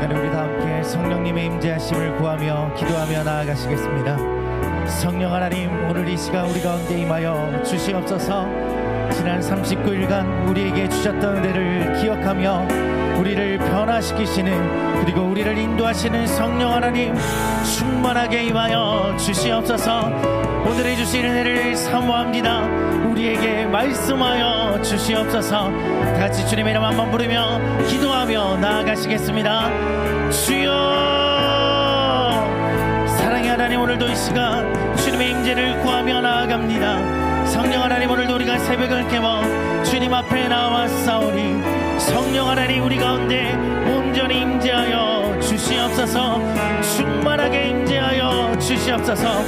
시간에 우리 다 함께 성령님의 임재하심을 구하며 기도하며 나아가시겠습니다. 성령 하나님, 오늘 이 시간 우리 가운데 임하여 주시옵소서. 지난 39일간 우리에게 주셨던 은혜를 기억하며 우리를 변화시키시는, 그리고 우리를 인도하시는 성령 하나님 충만하게 임하여 주시옵소서. 오늘의 주신 은혜를 사모합니다. 우리에게 말씀하여 주시옵소서. 같이 주님의 이름 한번 부르며 기도하며 나아가시겠습니다. 주여, 사랑의 하나님, 오늘도 이 시간 주님의 임재를 구하며 나아갑니다. 성령 하나님, 오늘도 우리가 새벽을 깨워 주님 앞에 나와 싸우니 성령 하나님 우리 가운데 온전히 임재하여 주시옵소서. 충만하게 임재하여 주시옵소서.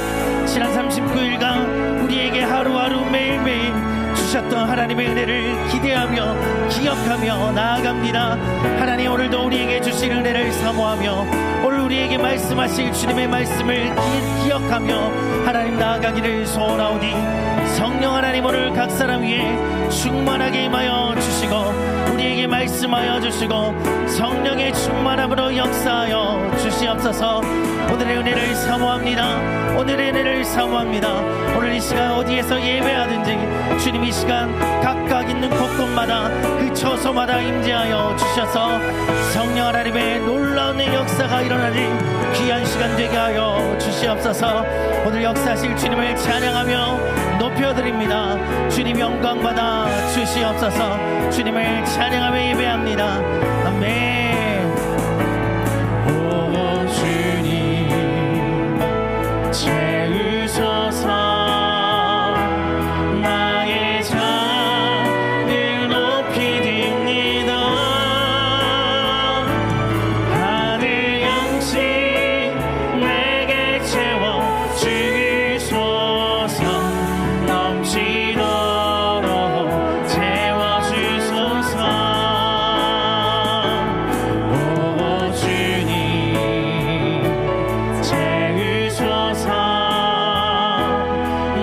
지난 39일간 우리에게 하루하루 매일매일 주셨던 하나님의 은혜를 기대하며 기억하며 나아갑니다. 하나님, 오늘도 우리에게 주신 은혜를 사모하며 오늘 우리에게 말씀하실 주님의 말씀을 기억하며 하나님 나아가기를 소원하오니 성령 하나님, 오늘 각 사람 위에 충만하게 임하여 주시고 우리에게 말씀하여 주시고 성령의 충만함으로 역사하여 주시옵소서. 오늘의 은혜를 사모합니다. 오늘의 은혜를 사모합니다. 오늘 이 시간 어디에서 예배하든지 주님 이 시간 각각 있는 곳곳마다 그 처소마다 임재하여 주셔서 성령 하나님의 놀라운 역사가 일어나는 귀한 시간 되게 하여 주시옵소서. 오늘 역사하실 주님을 찬양하며 높여드립니다. 주님 영광 받아 주시옵소서. 주님을 찬양하며 예배합니다. 아멘. 오 주님 채우소서. 나의 잔을 높이 듭니다. 하늘 양식 내게 채워 주소서. 넘치도록 채워주소서. 오 주님 채우소서.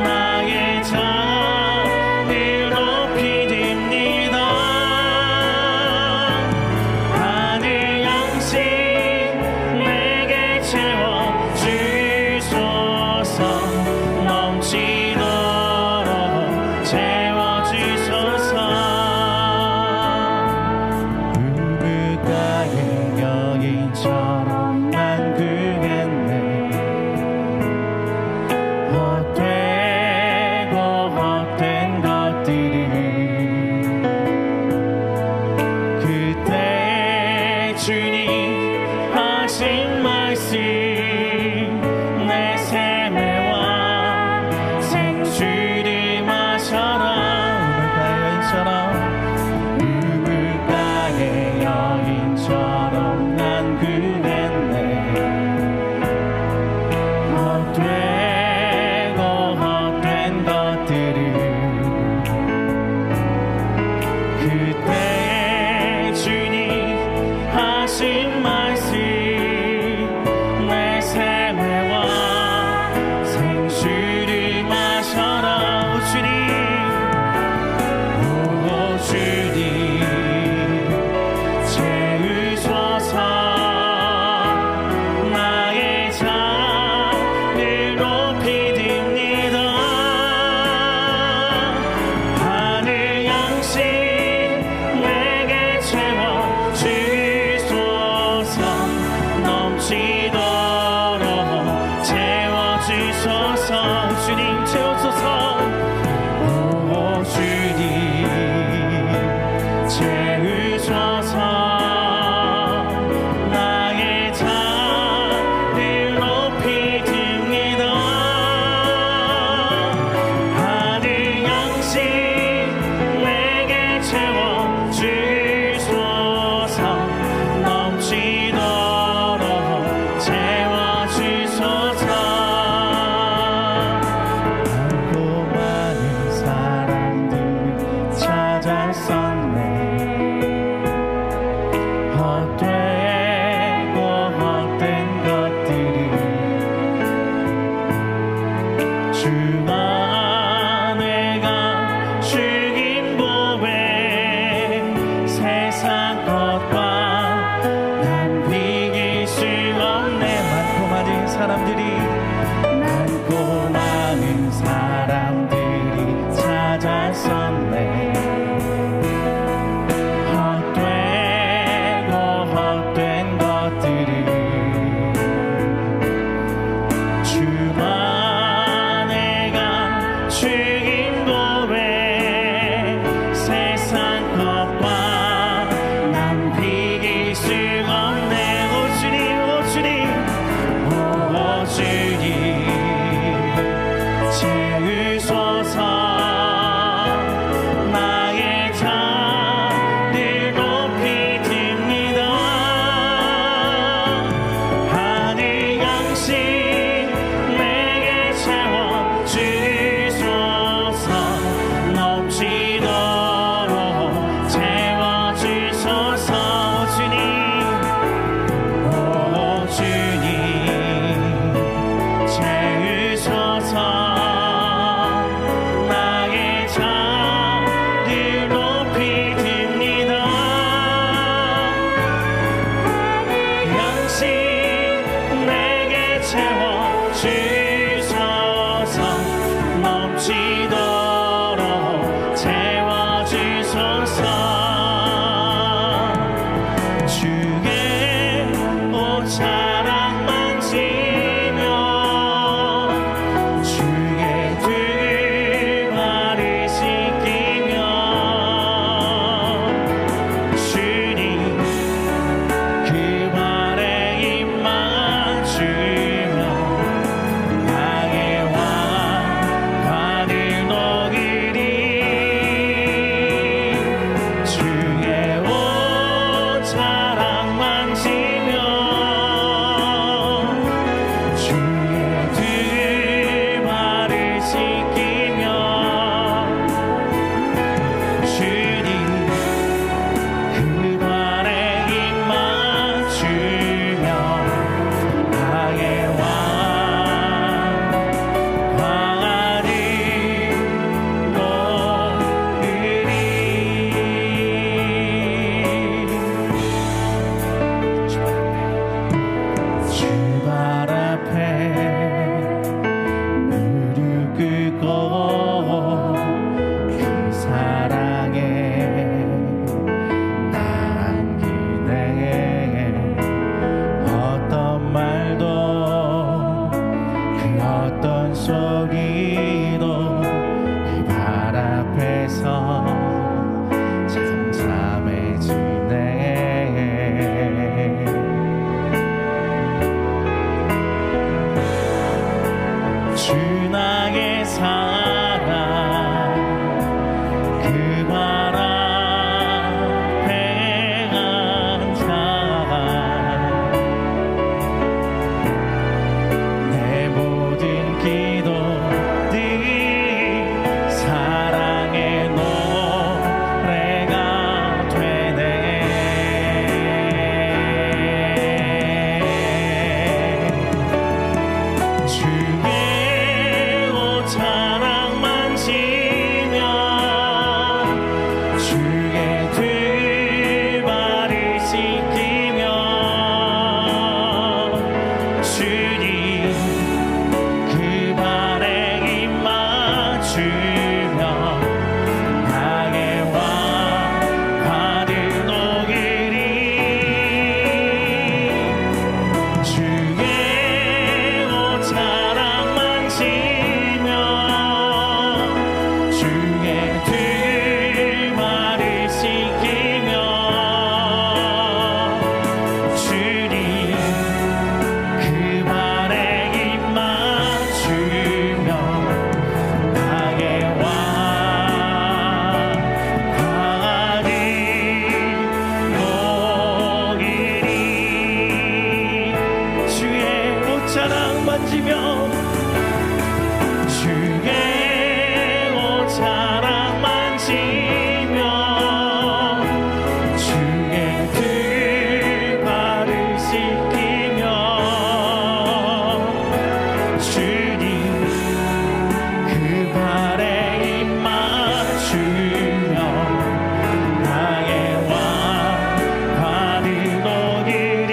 나의 잔을 높이 듭니다. 하늘 양식 내게 채워주소서. 넘치도록 채워주소서. 누군가의 여인처럼 난 그랬네. 헛되고 헛된 것들이 그때 주님 하신 말씀 내 삶에와 생수를 마셔라. 누군가의 여인처럼 난 그랬네. 헛되고 헛된 것들을 그때 주님 하신 말씀 내 삶에와 생수를 마셔라. 오 주님, 오 주님 채우소서. 나의 잔을 높이 듭니다. 하늘 양식 내게 채워주소서. 넘치도록 채워주소서. 주님 채우소서. 오 주님 채우소서. 나의 잔을 높이 듭니다. 하늘 양식 내게 채워주소서. 넘치도록 채워주소서. 많고 많은 사람들 찾았었네. 헛되고 헛된 것들이 주만 내가 주긴 보배 세상 것과 난 주를 높이 듭니다. 양식 내게 채워 주소서. 넘치도록 채워 주소서. 주의 옷자락 만지며 주의 두 발을 씻기며 주님 그 발에 입 맞추며 나의 왕 관을 녹이리. 주의 옷자락 만지며 주의 두 발을 씻기며 주님 그 발에 입 맞추며 나의 왕 관을 녹이리. 주 발 앞에 무릎 꿇고 그 사랑에 남기네. 어떤 말도 그 어떤 소리도 그 발 앞에서 잠잠해지네. 주 나의 사랑 그 발 앞에 앉아 내 모든 기도들이 사랑의 노래가 되네. 주의 옷자락 만지며 주의 두 발을 씻기며 주님 그 발에 입 맞추며 나의 왕 관을 녹이리. 주의 옷자락 만지며 주의 두 발을 씻기며 주님 그 발에 입 맞추며 나의 왕 관을 녹이리. 주의 옷자락 만지며 주의 옷자락 만지며 주의 두 발을 씻기며 주님 그 발에 입 맞추며 나의 왕 관을 녹이리.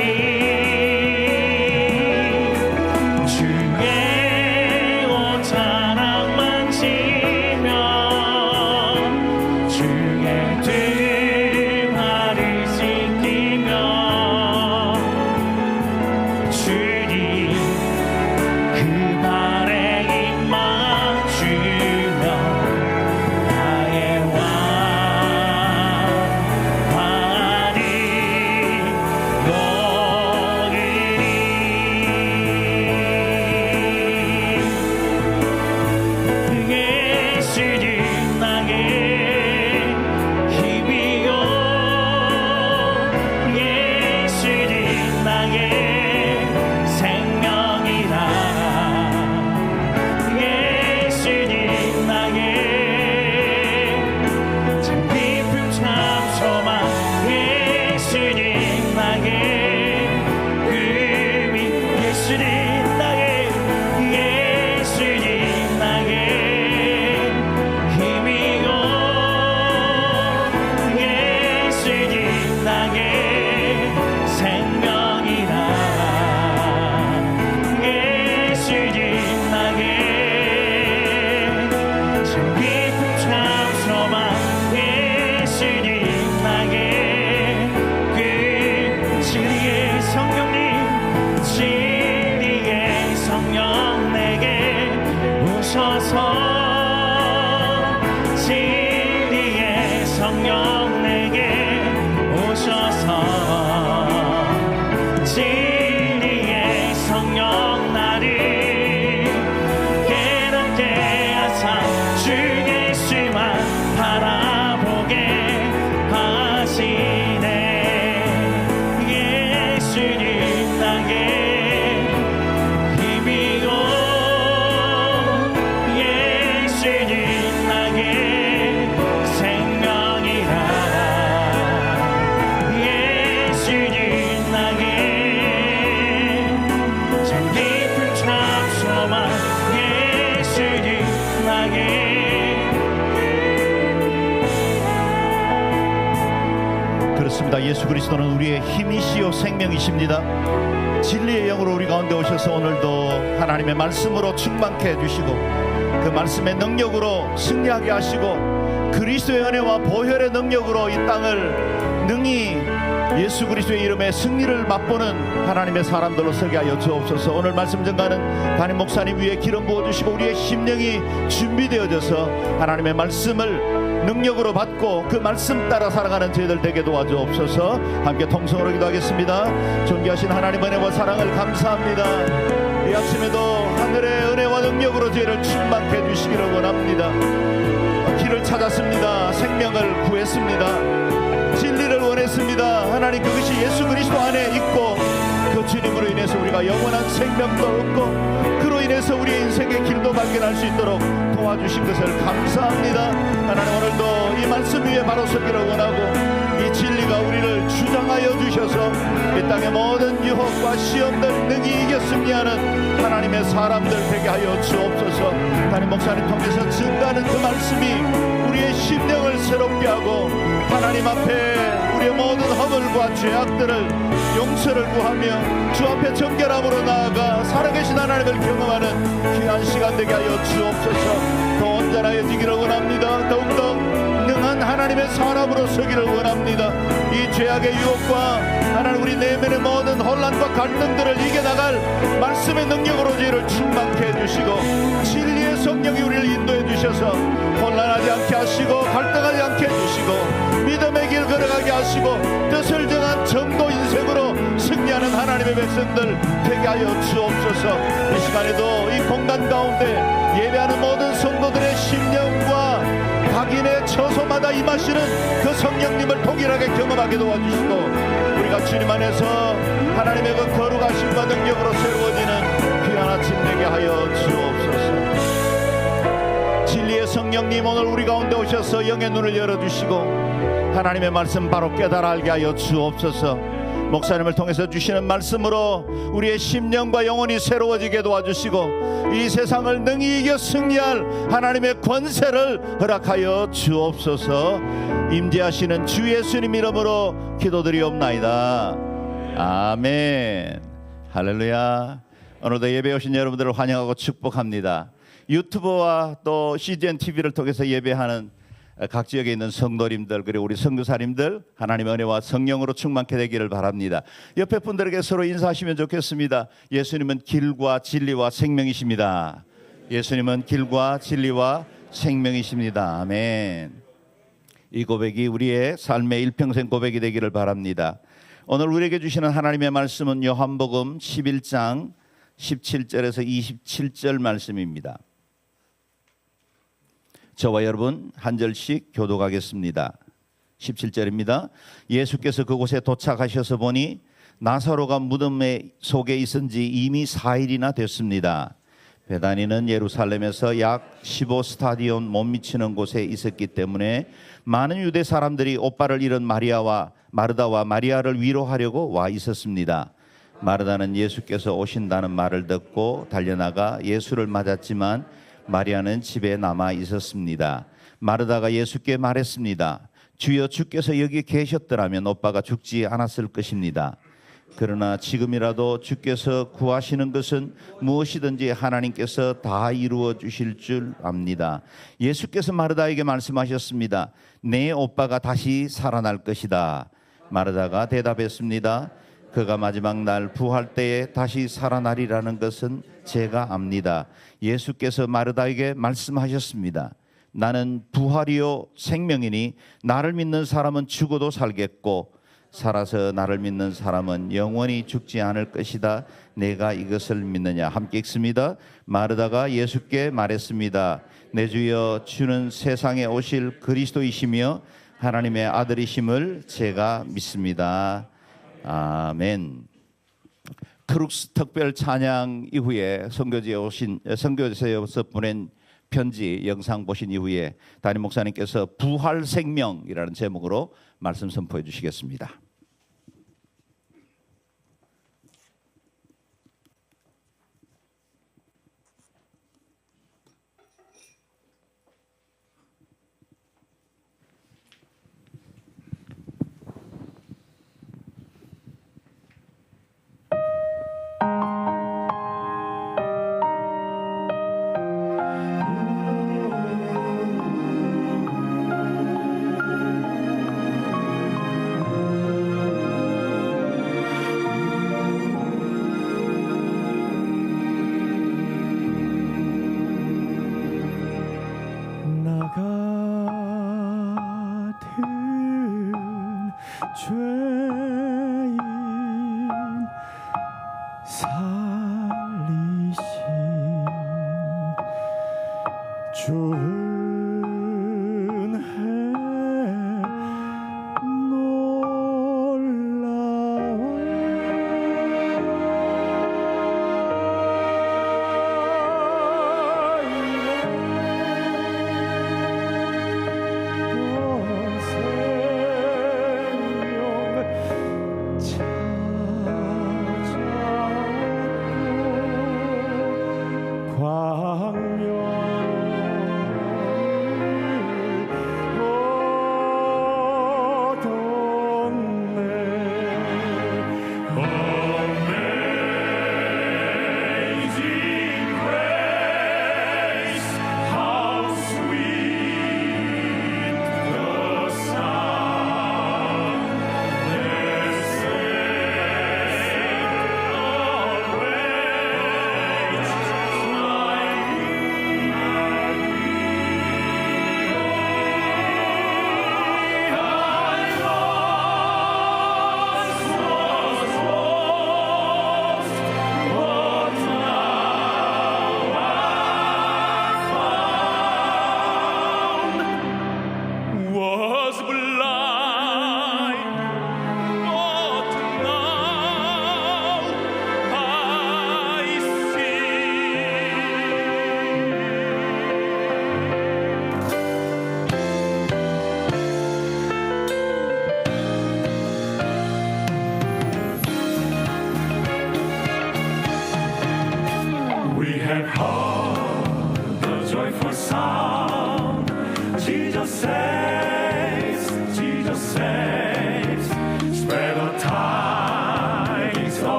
주의 옷자락 만지며 주의 두 발을 씻기며 주님 그 발에 입 맞추며 나의 왕 관을 녹이리. 예수님 나의 힘이 성령 내게 오셔서 진리의 성령 나를 깨닫게 하사 주 예수만 바라보게 하시네. 예수님 나게 힘이요 예수님 나게 생명이라. 예수님 나게 참 깊은 참소만. 예수님 나게. 그렇습니다. 예수 그리스도는 우리의 힘이시요 생명이십니다. 진리의 영으로 우리 가운데 오셔서 오늘도 하나님의 말씀으로 충만케 해주시고 그 말씀의 능력으로 승리하게 하시고 그리스도의 은혜와 보혈의 능력으로 이 땅을 능히 예수 그리스도의 이름에 승리를 맛보는 하나님의 사람들로 서게 하여 주옵소서. 오늘 말씀 전가는 담임 목사님 위에 기름 부어주시고 우리의 심령이 준비되어져서 하나님의 말씀을 능력으로 받고 그 말씀 따라 살아가는 저희들 되게 도와주옵소서. 함께 통성으로 기도하겠습니다. 존귀하신 하나님 은혜와 사랑을 감사합니다. 이 아침에도 하늘의 은혜와 능력으로 저희를 충만케 해주시기를 원합니다. 길을 찾았습니다. 생명을 구했습니다. 진리를 원했습니다. 하나님 그것이 예수 그리스도 안에 있고 그 주님으로 인해서 우리가 영원한 생명도 얻고 그로 인해서 우리의 인생의 길도 발견할 수 있도록 도와주신 것을 감사합니다. 하나님 오늘도 이 말씀 위에 바로 서기를 원하고 이 진리가 우리를 주장하여 주셔서 이 땅의 모든 유혹과 시험들 능히 이겼으니 하는 하나님의 사람들 되게 하여 주옵소서. 담임 목사님 통해서 증가하는 그 말씀이 우리의 심령을 새롭게 하고 하나님 앞에 우리의 모든 허물과 죄악들을 용서를 구하며 주 앞에 정결함으로 나아가 살아계신 하나님을 경험하는 귀한 시간 되게 하여 주옵소서. 더 온전하여지기를 원합니다. 더욱더 능한 하나님의 사람으로 서기를 원합니다. 이 죄악의 유혹과 하나님 우리 내면의 모든 혼란과 갈등들을 이겨나갈 말씀의 능력으로 저희를 충만케 해주시고 진리의 성령이 우리를 인도해 주셔서 혼란하지 않게 하시고 갈등하지 않게 해주시고 믿음의 길 걸어가게 하시고 뜻을 정한 정도 인생으로 승리하는 하나님의 백성들 되게 하여 주옵소서. 이 시간에도 이 공간 가운데 예배하는 모든 성도들의 심령과 각인의 처소마다 임하시는 그 성령님을 동일하게 경험하게 도와주시고 우리가 주님 안에서 하나님의 그 거룩하심과 능력으로 새로워지는 귀한 아침 되게 하여 주옵소서. 진리의 성령님 오늘 우리 가운데 오셔서 영의 눈을 열어주시고 하나님의 말씀 바로 깨달아 알게 하여 주옵소서. 목사님을 통해서 주시는 말씀으로 우리의 심령과 영혼이 새로워지게 도와주시고 이 세상을 능히 이겨 승리할 하나님의 권세를 허락하여 주옵소서. 임재하시는 주 예수님 이름으로 기도드리옵나이다. 아멘. 할렐루야. 오늘도 예배에 오신 여러분들을 환영하고 축복합니다. 유튜브와 또 CGN TV를 통해서 예배하는 각 지역에 있는 성도님들 그리고 우리 선교사님들 하나님의 은혜와 성령으로 충만케 되기를 바랍니다. 옆에 분들에게 서로 인사하시면 좋겠습니다. 예수님은 길과 진리와 생명이십니다. 예수님은 길과 진리와 생명이십니다. 아멘. 이 고백이 우리의 삶의 일평생 고백이 되기를 바랍니다. 오늘 우리에게 주시는 하나님의 말씀은 요한복음 11장 17절에서 27절 말씀입니다. 저와 여러분 한 절씩 교독하겠습니다. 17절입니다. 예수께서 그곳에 도착하셔서 보니 나사로가 무덤 속에 있은 지 이미 4일이나 됐습니다. 베다니는 예루살렘에서 약 15스타디온 못 미치는 곳에 있었기 때문에 많은 유대 사람들이 오빠를 잃은 마르다와 마리아를 위로하려고 와 있었습니다. 마르다는 예수께서 오신다는 말을 듣고 달려나가 예수를 맞았지만 마리아는 집에 남아 있었습니다. 마르다가 예수께 말했습니다. 주여, 주께서 여기 계셨더라면 오빠가 죽지 않았을 것입니다. 그러나 지금이라도 주께서 구하시는 것은 무엇이든지 하나님께서 다 이루어 주실 줄 압니다. 예수께서 마르다에게 말씀하셨습니다. 내 오빠가 다시 살아날 것이다. 마르다가 대답했습니다. 그가 마지막 날 부활 때에 다시 살아나리라는 것은 제가 압니다. 예수께서 마르다에게 말씀하셨습니다. 나는 부활이요 생명이니 나를 믿는 사람은 죽어도 살겠고 살아서 나를 믿는 사람은 영원히 죽지 않을 것이다. 내가 이것을 믿느냐. 함께 읽습니다. 마르다가 예수께 말했습니다. 내 주여, 주는 세상에 오실 그리스도이시며 하나님의 아들이심을 제가 믿습니다. 아멘. 크룩스 특별 찬양 이후에 선교지에서 보낸 편지 영상 보신 이후에 담임 목사님께서 부활 생명이라는 제목으로 말씀 선포해 주시겠습니다. 죄인 살리신 주은혜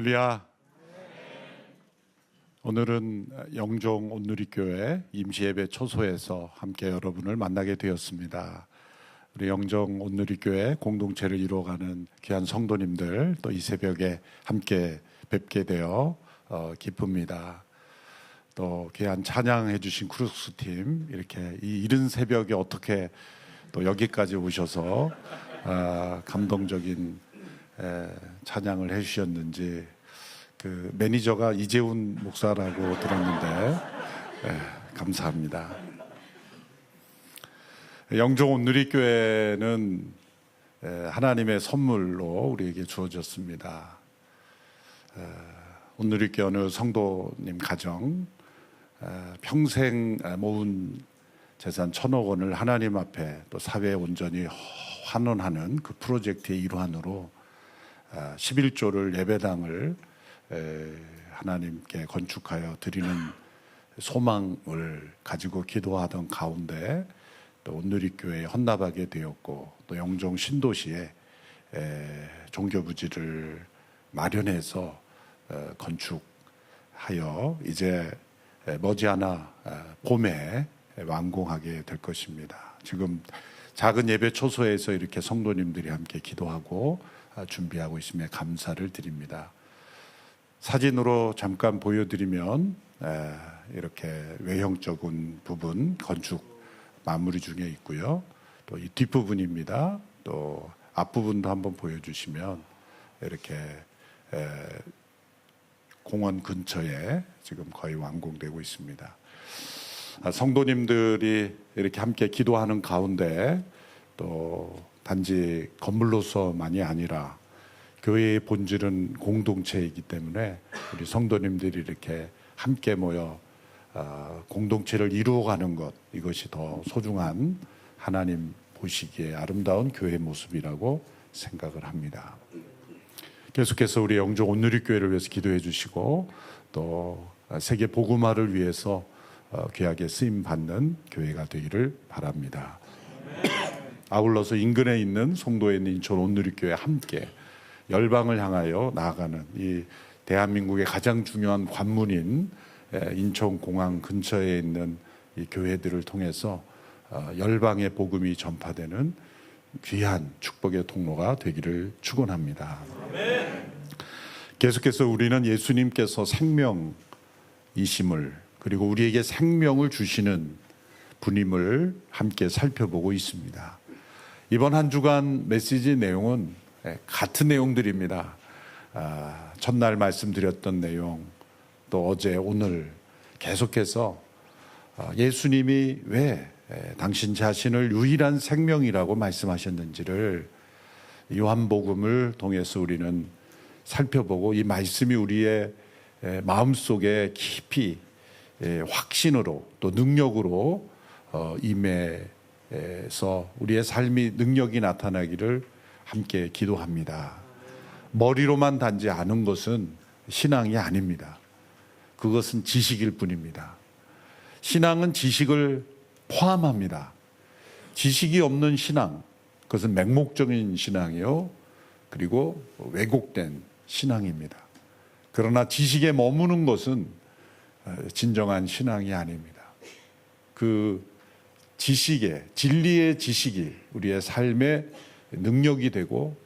할렐루야. 오늘은 영종 온누리교회 임시예배 초소에서 함께 여러분을 만나게 되었습니다. 우리 영종 온누리교회 공동체를 이루어가는 귀한 성도님들 또 이 새벽에 함께 뵙게 되어 기쁩니다. 또 귀한 찬양해 주신 크루스 팀 이렇게 이 이른 새벽에 어떻게 또 여기까지 오셔서 감동적인 찬양을 해주셨는지 그 매니저가 이재훈 목사라고 들었는데 감사합니다. 영종 온누리교회는 하나님의 선물로 우리에게 주어졌습니다. 온누리교회 어느 성도님 가정 평생 모은 재산 1,000억 원을 하나님 앞에 또 사회에 온전히 환원하는 그 프로젝트의 일환으로 11조를 예배당을 하나님께 건축하여 드리는 소망을 가지고 기도하던 가운데 또 온누리교회에 헌납하게 되었고 또 영종 신도시에 종교부지를 마련해서 건축하여 이제 머지않아 봄에 완공하게 될 것입니다. 지금 작은 예배 초소에서 이렇게 성도님들이 함께 기도하고 준비하고 있음에 감사를 드립니다. 사진으로 잠깐 보여드리면 이렇게 외형적인 부분 건축 마무리 중에 있고요. 또 이 뒷부분입니다. 또 앞부분도 한번 보여주시면 이렇게 공원 근처에 지금 거의 완공되고 있습니다. 성도님들이 이렇게 함께 기도하는 가운데 또 단지 건물로서만이 아니라 교회의 본질은 공동체이기 때문에 우리 성도님들이 이렇게 함께 모여 공동체를 이루어가는 것, 이것이 더 소중한 하나님 보시기에 아름다운 교회 모습이라고 생각을 합니다. 계속해서 우리 영종 온누리교회를 위해서 기도해 주시고 또 세계 복음화를 위해서 귀하게 쓰임 받는 교회가 되기를 바랍니다. 아울러서 인근에 있는 송도에 있는 인천 온누리교회 함께 열방을 향하여 나아가는 이 대한민국의 가장 중요한 관문인 인천공항 근처에 있는 이 교회들을 통해서 열방의 복음이 전파되는 귀한 축복의 통로가 되기를 축원합니다. 계속해서 우리는 예수님께서 생명이심을 그리고 우리에게 생명을 주시는 분임을 함께 살펴보고 있습니다. 이번 한 주간 메시지 내용은 같은 내용들입니다. 첫날 말씀드렸던 내용, 또 어제 오늘 계속해서 예수님이 왜 당신 자신을 유일한 생명이라고 말씀하셨는지를 요한복음을 통해서 우리는 살펴보고 이 말씀이 우리의 마음속에 깊이 확신으로 또 능력으로 임해서 우리의 삶이 능력이 나타나기를 함께 기도합니다. 머리로만 단지 아는 것은 신앙이 아닙니다. 그것은 지식일 뿐입니다. 신앙은 지식을 포함합니다. 지식이 없는 신앙, 그것은 맹목적인 신앙이요. 그리고 왜곡된 신앙입니다. 그러나 지식에 머무는 것은 진정한 신앙이 아닙니다. 그 지식의, 진리의 지식이 우리의 삶의 능력이 되고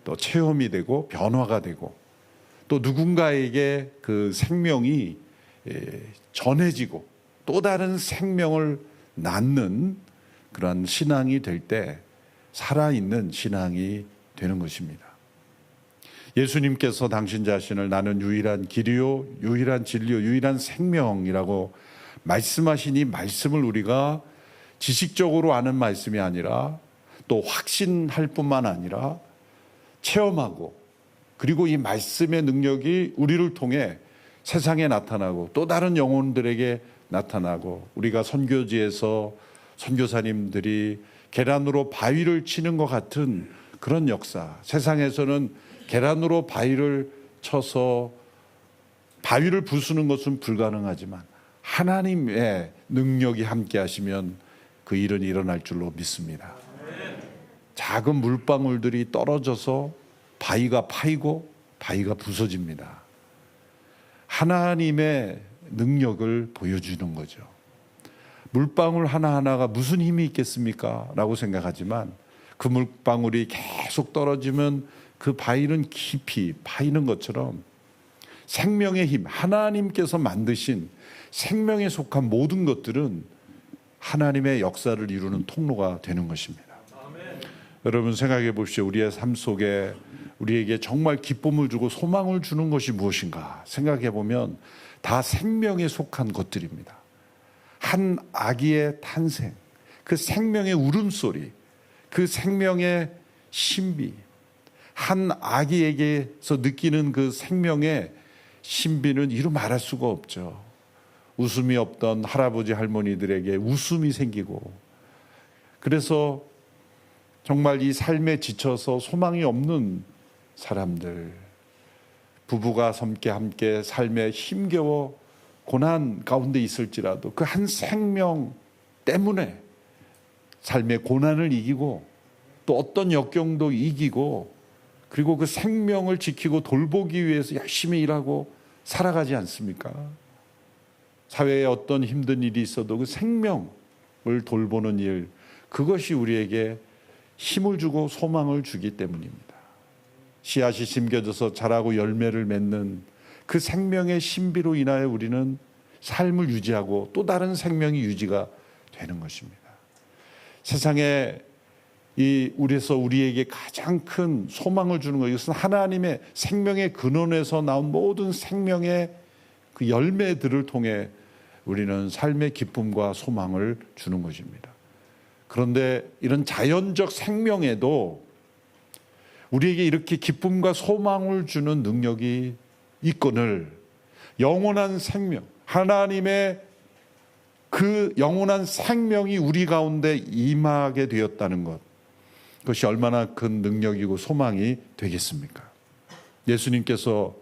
또 체험이 되고 변화가 되고 또 누군가에게 그 생명이 전해지고 또 다른 생명을 낳는 그런 신앙이 될 때 살아있는 신앙이 되는 것입니다. 예수님께서 당신 자신을 나는 유일한 길이요, 유일한 진리요, 유일한 생명이라고 말씀하신 이 말씀을 우리가 지식적으로 아는 말씀이 아니라 또 확신할 뿐만 아니라 체험하고 그리고 이 말씀의 능력이 우리를 통해 세상에 나타나고 또 다른 영혼들에게 나타나고 우리가 선교지에서 선교사님들이 계란으로 바위를 치는 것 같은 그런 역사, 세상에서는 계란으로 바위를 쳐서 바위를 부수는 것은 불가능하지만 하나님의 능력이 함께 하시면 그 일은 일어날 줄로 믿습니다. 작은 물방울들이 떨어져서 바위가 파이고 바위가 부서집니다. 하나님의 능력을 보여주는 거죠. 물방울 하나하나가 무슨 힘이 있겠습니까? 라고 생각하지만 그 물방울이 계속 떨어지면 그 바위는 깊이 파이는 것처럼 생명의 힘, 하나님께서 만드신 생명에 속한 모든 것들은 하나님의 역사를 이루는 통로가 되는 것입니다. 여러분 생각해 보십시오. 우리의 삶 속에 우리에게 정말 기쁨을 주고 소망을 주는 것이 무엇인가 생각해 보면 다 생명에 속한 것들입니다. 한 아기의 탄생, 그 생명의 울음소리, 그 생명의 신비, 한 아기에게서 느끼는 그 생명의 신비는 이루 말할 수가 없죠. 웃음이 없던 할아버지 할머니들에게 웃음이 생기고, 그래서 정말 이 삶에 지쳐서 소망이 없는 사람들, 부부가 함께 삶에 힘겨워 고난 가운데 있을지라도 그 한 생명 때문에 삶의 고난을 이기고 또 어떤 역경도 이기고 그리고 그 생명을 지키고 돌보기 위해서 열심히 일하고 살아가지 않습니까? 사회에 어떤 힘든 일이 있어도 그 생명을 돌보는 일, 그것이 우리에게 힘을 주고 소망을 주기 때문입니다. 씨앗이 심겨져서 자라고 열매를 맺는 그 생명의 신비로 인하여 우리는 삶을 유지하고 또 다른 생명이 유지가 되는 것입니다. 세상에 우리에게 가장 큰 소망을 주는 것, 이것은 하나님의 생명의 근원에서 나온 모든 생명의 그 열매들을 통해 우리는 삶의 기쁨과 소망을 주는 것입니다. 그런데 이런 자연적 생명에도 우리에게 이렇게 기쁨과 소망을 주는 능력이 있거늘 영원한 생명, 하나님의 그 영원한 생명이 우리 가운데 임하게 되었다는 것, 그것이 얼마나 큰 능력이고 소망이 되겠습니까? 예수님께서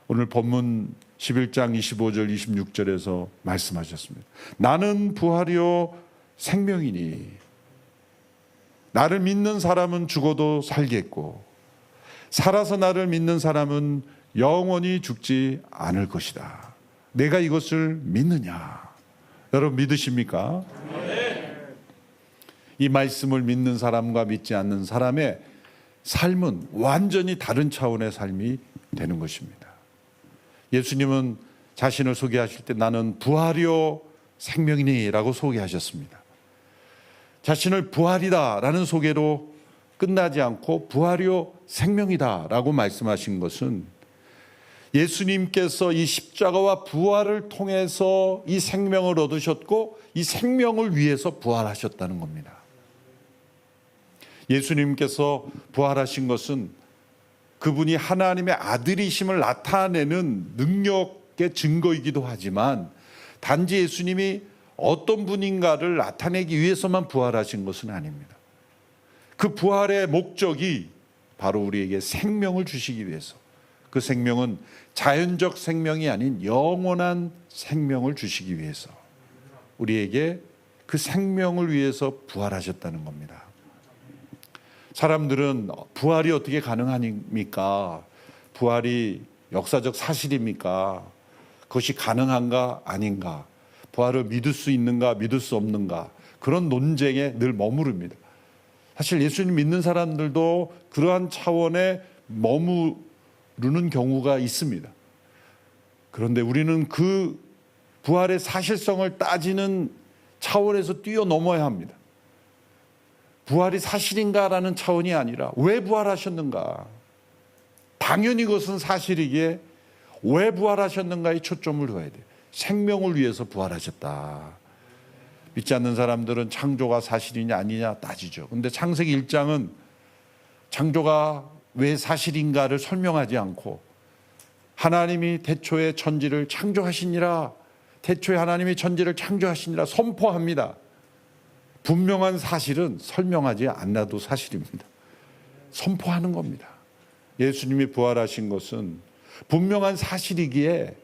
오늘 본문 11장 25절 26절에서 말씀하셨습니다. 나는 부활이요 생명이니 나를 믿는 사람은 죽어도 살겠고 살아서 나를 믿는 사람은 영원히 죽지 않을 것이다. 내가 이것을 믿느냐? 여러분 믿으십니까? 이 말씀을 믿는 사람과 믿지 않는 사람의 삶은 완전히 다른 차원의 삶이 되는 것입니다. 예수님은 자신을 소개하실 때 나는 부활이요 생명이니 라고 소개하셨습니다. 자신을 부활이다 라는 소개로 끝나지 않고 부활이요 생명이다 라고 말씀하신 것은 예수님께서 이 십자가와 부활을 통해서 이 생명을 얻으셨고 이 생명을 위해서 부활하셨다는 겁니다. 예수님께서 부활하신 것은 그분이 하나님의 아들이심을 나타내는 능력의 증거이기도 하지만 단지 예수님이 어떤 분인가를 나타내기 위해서만 부활하신 것은 아닙니다. 그 부활의 목적이 바로 우리에게 생명을 주시기 위해서, 그 생명은 자연적 생명이 아닌 영원한 생명을 주시기 위해서 우리에게 그 생명을 위해서 부활하셨다는 겁니다. 사람들은 부활이 어떻게 가능합니까? 부활이 역사적 사실입니까? 그것이 가능한가 아닌가? 부활을 믿을 수 있는가 믿을 수 없는가? 그런 논쟁에 늘 머무릅니다. 사실 예수님 믿는 사람들도 그러한 차원에 머무르는 경우가 있습니다. 그런데 우리는 그 부활의 사실성을 따지는 차원에서 뛰어넘어야 합니다. 부활이 사실인가라는 차원이 아니라 왜 부활하셨는가? 당연히 그것은 사실이기에 왜 부활하셨는가에 초점을 둬야 돼요. 생명을 위해서 부활하셨다. 믿지 않는 사람들은 창조가 사실이냐 아니냐 따지죠. 그런데 창세기 1장은 창조가 왜 사실인가를 설명하지 않고 하나님이 태초에 천지를 창조하시니라, 태초에 하나님이 천지를 창조하시니라 선포합니다. 분명한 사실은 설명하지 않아도 사실입니다. 선포하는 겁니다. 예수님이 부활하신 것은 분명한 사실이기에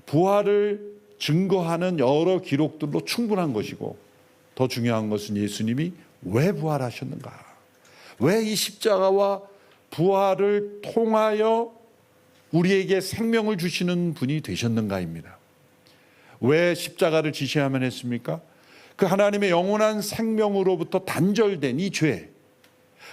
부활을 증거하는 여러 기록들로 충분한 것이고, 더 중요한 것은 예수님이 왜 부활하셨는가, 왜 이 십자가와 부활을 통하여 우리에게 생명을 주시는 분이 되셨는가입니다. 왜 십자가를 지시하면 했습니까? 그 하나님의 영원한 생명으로부터 단절된 이 죄,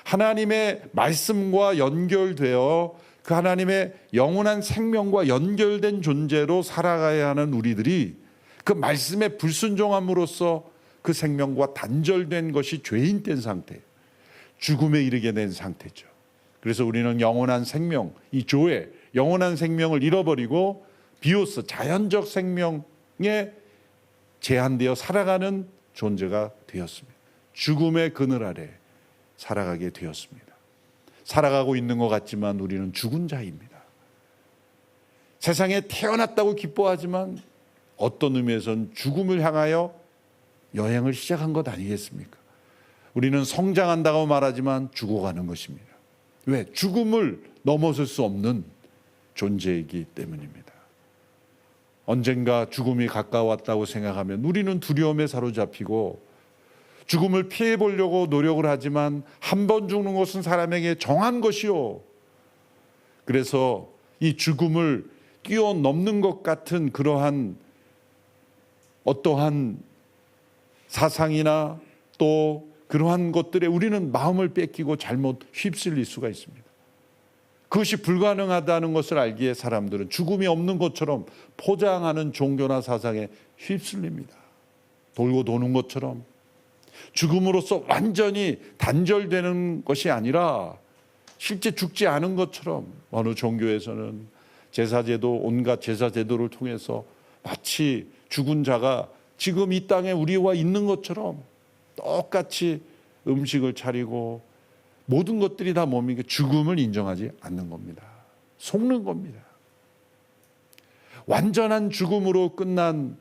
하나님의 말씀과 연결되어 그 하나님의 영원한 생명과 연결된 존재로 살아가야 하는 우리들이 그 말씀에 불순종함으로써 그 생명과 단절된 것이 죄인된 상태, 죽음에 이르게 된 상태죠. 그래서 우리는 영원한 생명, 이 조의 영원한 생명을 잃어버리고 비로소 자연적 생명에 제한되어 살아가는 존재가 되었습니다. 죽음의 그늘 아래 살아가게 되었습니다. 살아가고 있는 것 같지만 우리는 죽은 자입니다. 세상에 태어났다고 기뻐하지만 어떤 의미에서는 죽음을 향하여 여행을 시작한 것 아니겠습니까? 우리는 성장한다고 말하지만 죽어가는 것입니다. 왜? 죽음을 넘어설 수 없는 존재이기 때문입니다. 언젠가 죽음이 가까웠다고 생각하면 우리는 두려움에 사로잡히고 죽음을 피해 보려고 노력을 하지만 한 번 죽는 것은 사람에게 정한 것이요. 그래서 이 죽음을 뛰어넘는 것 같은 그러한 어떠한 사상이나 또 그러한 것들에 우리는 마음을 뺏기고 잘못 휩쓸릴 수가 있습니다. 그것이 불가능하다는 것을 알기에 사람들은 죽음이 없는 것처럼 포장하는 종교나 사상에 휩쓸립니다. 돌고 도는 것처럼 죽음으로써 완전히 단절되는 것이 아니라 실제 죽지 않은 것처럼 어느 종교에서는 제사제도, 온갖 제사제도를 통해서 마치 죽은 자가 지금 이 땅에 우리와 있는 것처럼 똑같이 음식을 차리고 모든 것들이 다 뭡니까? 죽음을 인정하지 않는 겁니다. 속는 겁니다. 완전한 죽음으로 끝난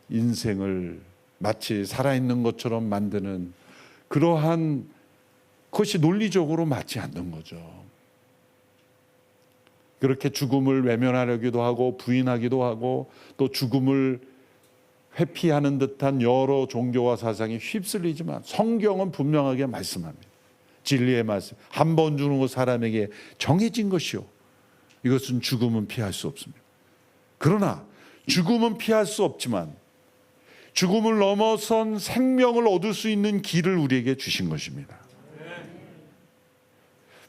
인생을 마치 살아있는 것처럼 만드는 그러한 것이 논리적으로 맞지 않는 거죠. 그렇게 죽음을 외면하려기도 하고 부인하기도 하고 또 죽음을 회피하는 듯한 여러 종교와 사상이 휩쓸리지만 성경은 분명하게 말씀합니다. 진리의 말씀. 한 번 죽는 것 사람에게 정해진 것이요. 이것은 죽음은 피할 수 없습니다. 그러나 죽음은 피할 수 없지만 죽음을 넘어선 생명을 얻을 수 있는 길을 우리에게 주신 것입니다.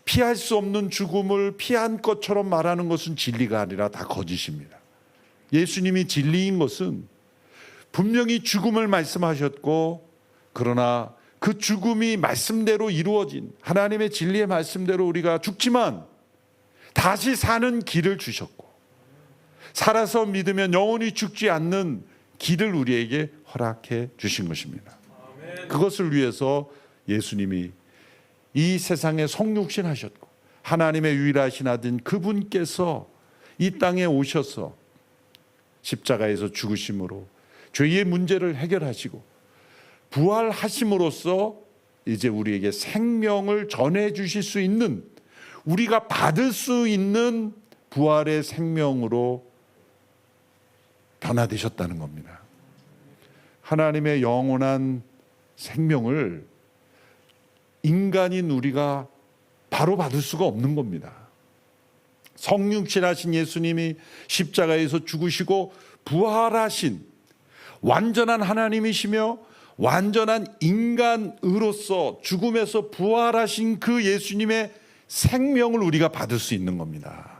피할 수 없는 죽음을 피한 것처럼 말하는 것은 진리가 아니라 다 거짓입니다. 예수님이 진리인 것은 분명히 죽음을 말씀하셨고 그러나 그 죽음이 말씀대로 이루어진 하나님의 진리의 말씀대로 우리가 죽지만 다시 사는 길을 주셨고 살아서 믿으면 영원히 죽지 않는 길을 우리에게 허락해 주신 것입니다. 그것을 위해서 예수님이 이 세상에 성육신 하셨고 하나님의 유일하신 아들 그분께서 이 땅에 오셔서 십자가에서 죽으심으로 죄의 문제를 해결하시고 부활하심으로써 이제 우리에게 생명을 전해 주실 수 있는 우리가 받을 수 있는 부활의 생명으로 변화되셨다는 겁니다. 하나님의 영원한 생명을 인간인 우리가 바로 받을 수가 없는 겁니다. 성육신하신 예수님이 십자가에서 죽으시고 부활하신 완전한 하나님이시며 완전한 인간으로서 죽음에서 부활하신 그 예수님의 생명을 우리가 받을 수 있는 겁니다.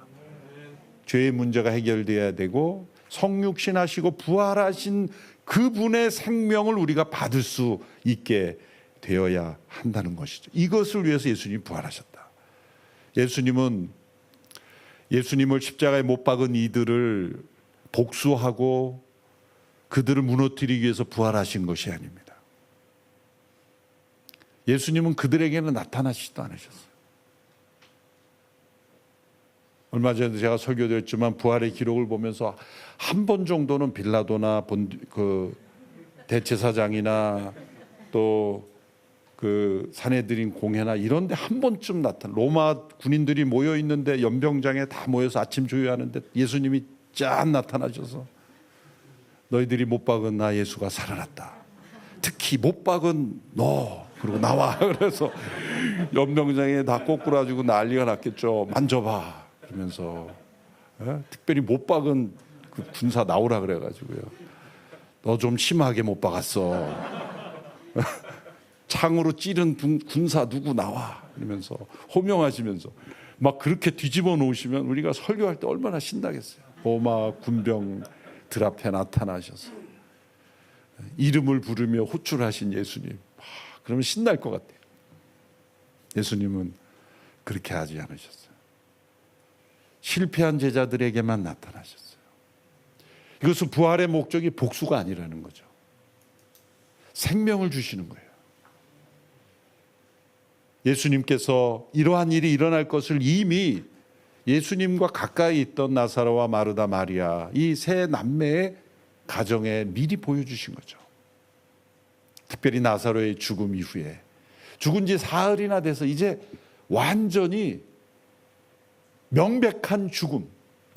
죄의 문제가 해결돼야 되고 성육신하시고 부활하신 그분의 생명을 우리가 받을 수 있게 되어야 한다는 것이죠. 이것을 위해서 예수님이 부활하셨다. 예수님을 십자가에 못 박은 이들을 복수하고 그들을 무너뜨리기 위해서 부활하신 것이 아닙니다. 예수님은 그들에게는 나타나시지도 않으셨어요. 얼마 전에 제가 설교드렸지만 부활의 기록을 보면서 한 번 정도는 빌라도나 그 대제사장이나 또 그 사내들인 공회나 이런 데 한 번쯤 나타나 로마 군인들이 모여 있는데 연병장에 다 모여서 아침 조회하는데 예수님이 짠 나타나셔서 너희들이 못 박은 나 예수가 살아났다. 특히 못 박은 너 그리고 나와. 그래서 연병장에 다 꼬꾸라지고 난리가 났겠죠. 만져봐 그러면서 특별히 못 박은 그 군사 나오라 그래가지고요. 너 좀 심하게 못 박았어. 창으로 찌른 군사 누구 나와 이러면서 호명하시면서 막 그렇게 뒤집어 놓으시면 우리가 설교할 때 얼마나 신나겠어요. 로마 군병들 앞에 나타나셔서 이름을 부르며 호출하신 예수님, 그러면 신날 것 같아요. 예수님은 그렇게 하지 않으셨어요. 실패한 제자들에게만 나타나셨어요. 이것은 부활의 목적이 복수가 아니라는 거죠. 생명을 주시는 거예요. 예수님께서 이러한 일이 일어날 것을 이미 예수님과 가까이 있던 나사로와 마르다 마리아 이 세 남매의 가정에 미리 보여주신 거죠. 특별히 나사로의 죽음 이후에 죽은 지 사흘이나 돼서 이제 완전히 명백한 죽음,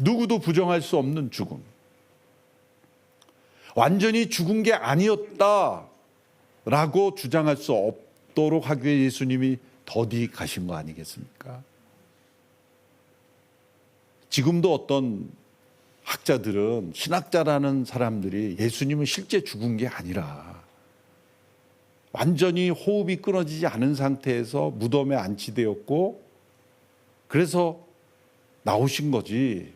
누구도 부정할 수 없는 죽음, 완전히 죽은 게 아니었다라고 주장할 수 없도록 하기 위해 예수님이 더디 가신 거 아니겠습니까? 지금도 어떤 학자들은, 신학자라는 사람들이 예수님은 실제 죽은 게 아니라 완전히 호흡이 끊어지지 않은 상태에서 무덤에 안치되었고 그래서 나오신 거지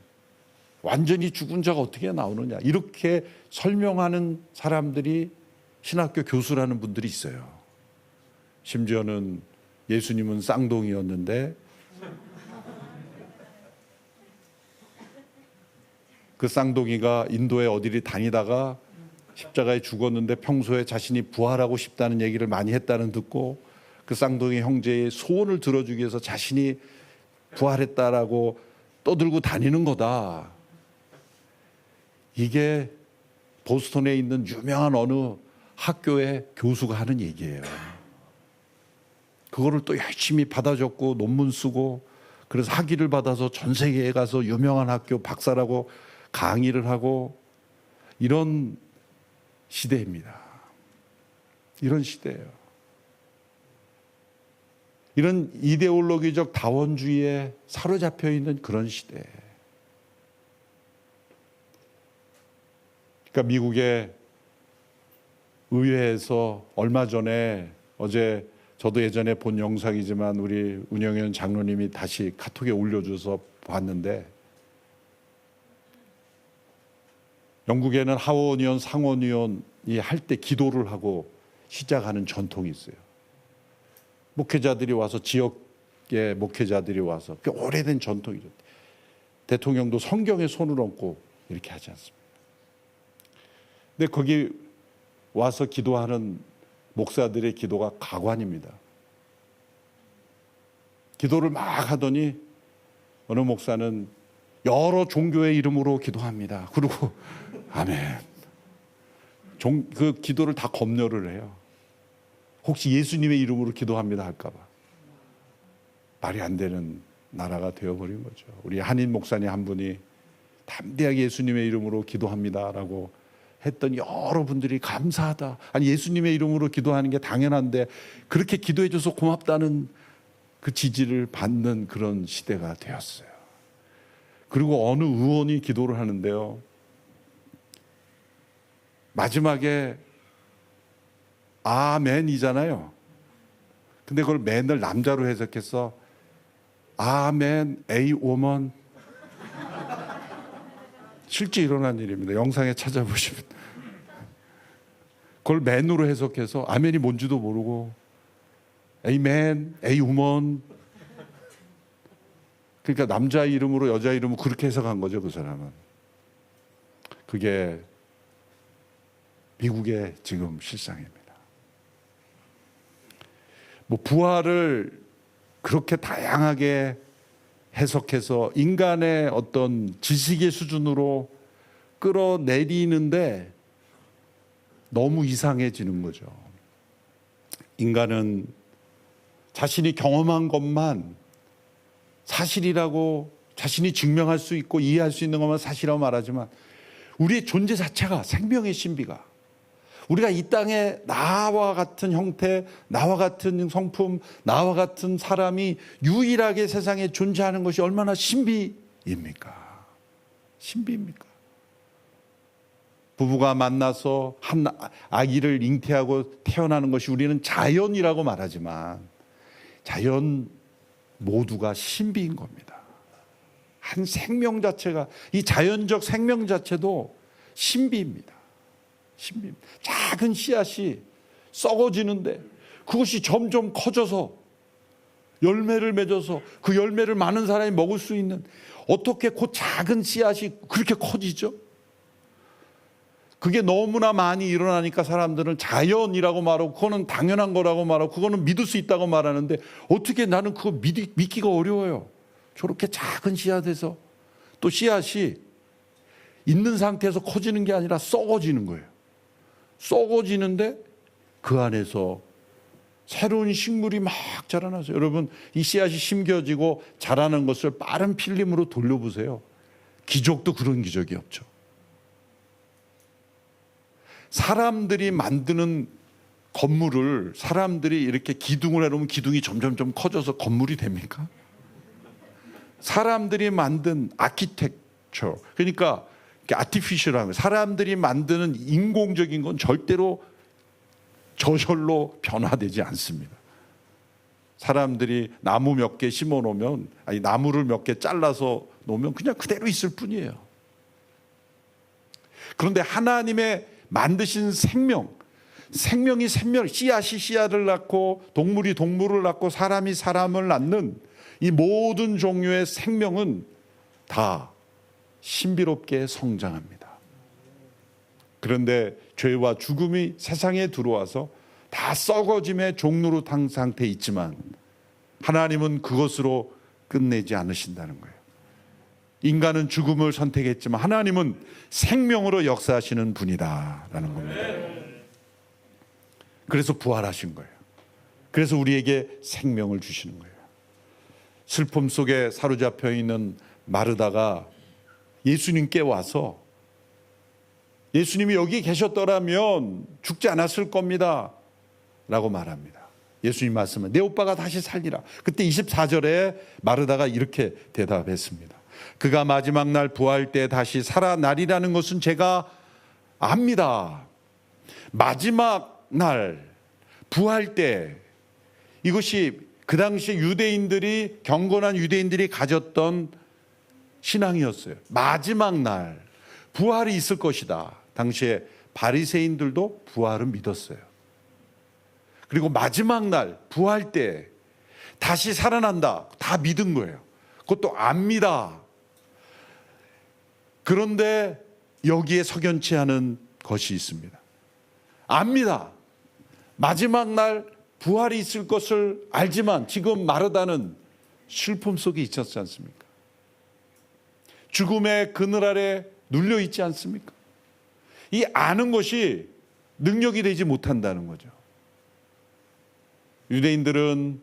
완전히 죽은 자가 어떻게 나오느냐, 이렇게 설명하는 사람들이 신학교 교수라는 분들이 있어요. 심지어는 예수님은 쌍둥이였는데 그 쌍둥이가 인도에 어디를 다니다가 십자가에 죽었는데 평소에 자신이 부활하고 싶다는 얘기를 많이 했다는 듣고 그 쌍둥이 형제의 소원을 들어주기 위해서 자신이 부활했다라고 떠들고 다니는 거다. 이게 보스턴에 있는 유명한 어느 학교의 교수가 하는 얘기예요. 그거를 또 열심히 받아 적고 논문 쓰고 그래서 학위를 받아서 전 세계에 가서 유명한 학교 박사라고 강의를 하고 이런 시대입니다. 이런 시대예요. 이런 이데올로기적 다원주의에 사로잡혀 있는 그런 시대. 그러니까 미국의 의회에서 얼마 전에, 어제 저도 예전에 본 영상이지만 우리 운영위원 장로님이 다시 카톡에 올려줘서 봤는데, 영국에는 하원의원, 상원의원이 할 때 기도를 하고 시작하는 전통이 있어요. 목회자들이 와서, 지역의 목회자들이 와서, 꽤 오래된 전통이죠. 대통령도 성경에 손을 얹고 이렇게 하지 않습니다. 근데 거기 와서 기도하는 목사들의 기도가 가관입니다. 기도를 막 하더니 어느 목사는 여러 종교의 이름으로 기도합니다. 그리고 아멘. 그 기도를 다 검열을 해요. 혹시 예수님의 이름으로 기도합니다 할까 봐. 말이 안 되는 나라가 되어버린 거죠. 우리 한인 목사님 한 분이 담대하게 예수님의 이름으로 기도합니다라고 했더니 여러분들이 감사하다. 아니, 예수님의 이름으로 기도하는 게 당연한데 그렇게 기도해줘서 고맙다는 그 지지를 받는 그런 시대가 되었어요. 그리고 어느 의원이 기도를 하는데요, 마지막에 아멘이잖아요. 근데 그걸 맨을 남자로 해석해서 아멘 에이 오먼. 실제 일어난 일입니다. 영상에 찾아보시면. 그걸 맨으로 해석해서 아멘이 뭔지도 모르고 에이맨, 에이 우먼. 그러니까 남자 이름으로 여자 이름을 그렇게 해석한 거죠, 그 사람은. 그게 미국의 지금 실상입니다. 뭐 부활을 그렇게 다양하게 해석해서 인간의 어떤 지식의 수준으로 끌어내리는데 너무 이상해지는 거죠. 인간은 자신이 경험한 것만 사실이라고 자신이 증명할 수 있고 이해할 수 있는 것만 사실이라고 말하지만 우리의 존재 자체가, 생명의 신비가, 우리가 이 땅에 나와 같은 형태, 나와 같은 성품, 나와 같은 사람이 유일하게 세상에 존재하는 것이 얼마나 신비입니까? 신비입니까? 부부가 만나서 한 아기를 잉태하고 태어나는 것이 우리는 자연이라고 말하지만 자연 모두가 신비인 겁니다. 한 생명 자체가, 이 자연적 생명 자체도 신비입니다. 신비입니다. 작은 씨앗이 썩어지는데 그것이 점점 커져서 열매를 맺어서 그 열매를 많은 사람이 먹을 수 있는, 어떻게 그 작은 씨앗이 그렇게 커지죠? 그게 너무나 많이 일어나니까 사람들은 자연이라고 말하고 그거는 당연한 거라고 말하고 그거는 믿을 수 있다고 말하는데, 어떻게 나는 그거 믿기가 어려워요. 저렇게 작은 씨앗에서 또 씨앗이 있는 상태에서 커지는 게 아니라 썩어지는 거예요. 썩어지는데 그 안에서 새로운 식물이 막 자라나서, 여러분 이 씨앗이 심겨지고 자라는 것을 빠른 필름으로 돌려보세요. 기적도 그런 기적이 없죠. 사람들이 만드는 건물을 사람들이 이렇게 기둥을 해놓으면 기둥이 점점점 커져서 건물이 됩니까? 사람들이 만든 아키텍처, 그러니까 아티피셜한, 사람들이 만드는 인공적인 건 절대로 저절로 변화되지 않습니다. 사람들이 나무 몇 개 심어 놓으면, 아니 나무를 몇 개 잘라서 놓으면 그냥 그대로 있을 뿐이에요. 그런데 하나님의 만드신 생명이 씨앗이 씨앗을 낳고 동물이 동물을 낳고 사람이 사람을 낳는 이 모든 종류의 생명은 다 신비롭게 성장합니다. 그런데 죄와 죽음이 세상에 들어와서 다 썩어짐의 종로로 탄 상태에 있지만 하나님은 그것으로 끝내지 않으신다는 거예요. 인간은 죽음을 선택했지만 하나님은 생명으로 역사하시는 분이다라는 겁니다. 그래서 부활하신 거예요. 그래서 우리에게 생명을 주시는 거예요. 슬픔 속에 사로잡혀 있는 마르다가 예수님께 와서, 예수님이 여기 계셨더라면 죽지 않았을 겁니다 라고 말합니다. 예수님 말씀은 내 오빠가 다시 살리라. 그때 24절에 마르다가 이렇게 대답했습니다. 그가 마지막 날 부활 때 다시 살아나리라는 것은 제가 압니다. 마지막 날 부활 때, 이것이 그 당시 유대인들이, 경건한 유대인들이 가졌던 신앙이었어요. 마지막 날 부활이 있을 것이다. 당시에 바리새인들도 부활을 믿었어요. 그리고 마지막 날 부활 때 다시 살아난다, 다 믿은 거예요. 그것도 압니다. 그런데 여기에 석연치 않은 것이 있습니다. 압니다. 마지막 날 부활이 있을 것을 알지만 지금 마르다는 슬픔 속에 있었지 않습니까? 죽음의 그늘 아래 눌려 있지 않습니까? 이 아는 것이 능력이 되지 못한다는 거죠. 유대인들은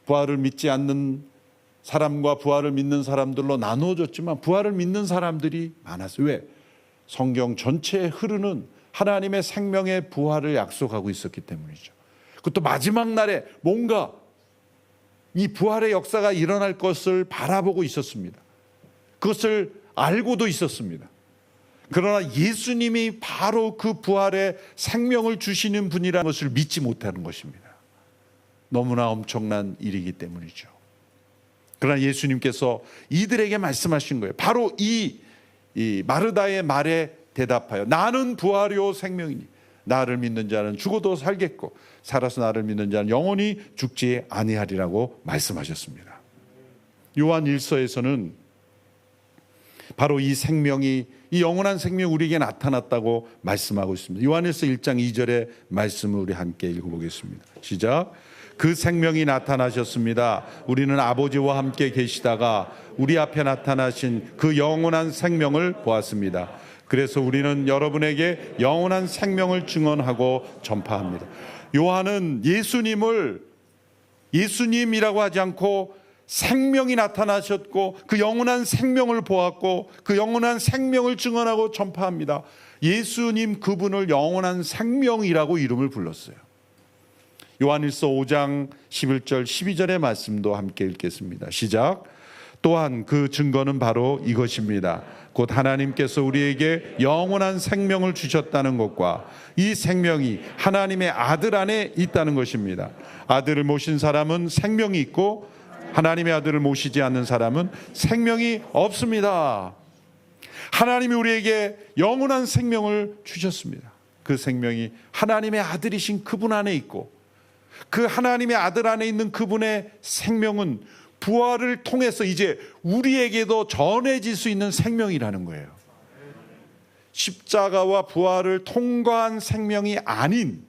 부활을 믿지 않는 사람과 부활을 믿는 사람들로 나누어졌지만 부활을 믿는 사람들이 많았어요. 왜? 성경 전체에 흐르는 하나님의 생명의 부활을 약속하고 있었기 때문이죠. 그것도 마지막 날에 뭔가 이 부활의 역사가 일어날 것을 바라보고 있었습니다. 그것을 알고도 있었습니다. 그러나 예수님이 바로 그 부활의 생명을 주시는 분이라는 것을 믿지 못하는 것입니다. 너무나 엄청난 일이기 때문이죠. 그러나 예수님께서 이들에게 말씀하신 거예요. 바로 이 마르다의 말에 대답하여 나는 부활이요 생명이니 나를 믿는 자는 죽어도 살겠고 살아서 나를 믿는 자는 영원히 죽지 아니하리라고 말씀하셨습니다. 요한 1서에서는 바로 이 생명이, 이 영원한 생명이 우리에게 나타났다고 말씀하고 있습니다. 요한 1서 1장 2절의 말씀을 우리 함께 읽어보겠습니다. 시작. 그 생명이 나타나셨습니다. 우리는 아버지와 함께 계시다가 우리 앞에 나타나신 그 영원한 생명을 보았습니다. 그래서 우리는 여러분에게 영원한 생명을 증언하고 전파합니다. 요한은 예수님을 예수님이라고 하지 않고 생명이 나타나셨고 그 영원한 생명을 보았고 그 영원한 생명을 증언하고 전파합니다. 예수님 그분을 영원한 생명이라고 이름을 불렀어요. 요한일서 5장 11절 12절의 말씀도 함께 읽겠습니다. 시작. 또한 그 증거는 바로 이것입니다. 곧 하나님께서 우리에게 영원한 생명을 주셨다는 것과 이 생명이 하나님의 아들 안에 있다는 것입니다. 아들을 모신 사람은 생명이 있고 하나님의 아들을 모시지 않는 사람은 생명이 없습니다. 하나님이 우리에게 영원한 생명을 주셨습니다. 그 생명이 하나님의 아들이신 그분 안에 있고, 그 하나님의 아들 안에 있는 그분의 생명은 부활을 통해서 이제 우리에게도 전해질 수 있는 생명이라는 거예요. 십자가와 부활을 통과한 생명이 아닌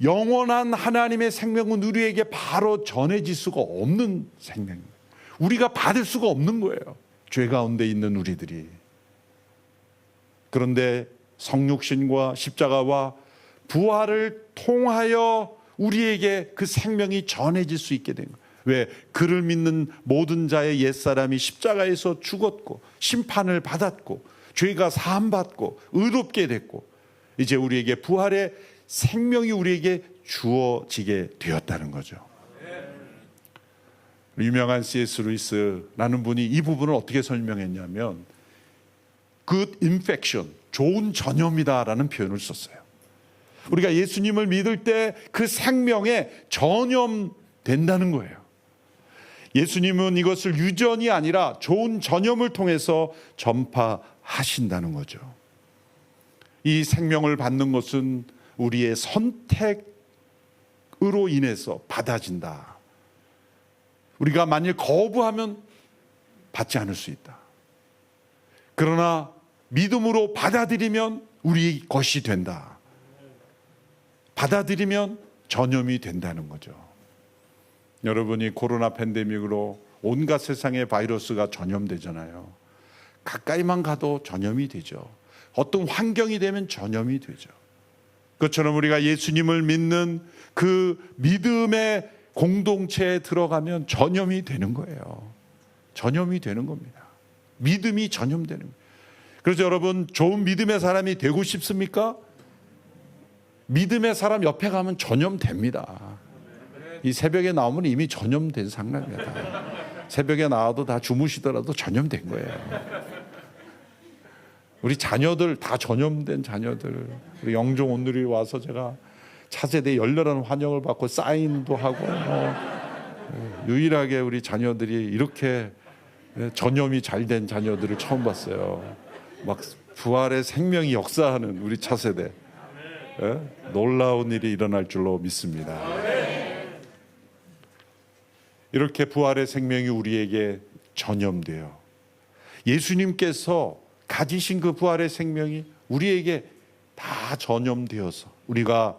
영원한 하나님의 생명은 우리에게 바로 전해질 수가 없는 생명입니다. 우리가 받을 수가 없는 거예요. 죄 가운데 있는 우리들이. 그런데 성육신과 십자가와 부활을 통하여 우리에게 그 생명이 전해질 수 있게 된 거예요. 왜? 그를 믿는 모든 자의 옛사람이 십자가에서 죽었고 심판을 받았고 죄가 사함받고 의롭게 됐고 이제 우리에게 부활의 생명이 우리에게 주어지게 되었다는 거죠. 유명한 C.S. 루이스라는 분이 이 부분을 어떻게 설명했냐면 good infection, 좋은 전염이다라는 표현을 썼어요. 우리가 예수님을 믿을 때 그 생명에 전염된다는 거예요. 예수님은 이것을 유전이 아니라 좋은 전염을 통해서 전파하신다는 거죠. 이 생명을 받는 것은 우리의 선택으로 인해서 받아진다. 우리가 만일 거부하면 받지 않을 수 있다. 그러나 믿음으로 받아들이면 우리 것이 된다. 받아들이면 전염이 된다는 거죠. 여러분이 코로나 팬데믹으로 온갖 세상의 바이러스가 전염되잖아요. 가까이만 가도 전염이 되죠. 어떤 환경이 되면 전염이 되죠. 그것처럼 우리가 예수님을 믿는 그 믿음의 공동체에 들어가면 전염이 되는 거예요. 전염이 되는 겁니다. 믿음이 전염되는 거예요. 그래서 여러분, 좋은 믿음의 사람이 되고 싶습니까? 믿음의 사람 옆에 가면 전염됩니다. 이 새벽에 나오면 이미 전염된 상황입니다. 새벽에 나와도 다 주무시더라도 전염된 거예요. 우리 자녀들 다 전염된 자녀들. 우리 영종 오늘이 와서 제가 차세대 열렬한 환영을 받고 사인도 하고 유일하게 우리 자녀들이 이렇게 전염이 잘 된 자녀들을 처음 봤어요. 막 부활의 생명이 역사하는 우리 차세대. 놀라운 일이 일어날 줄로 믿습니다. 이렇게 부활의 생명이 우리에게 전염돼요. 예수님께서 가지신 그 부활의 생명이 우리에게 다 전염되어서 우리가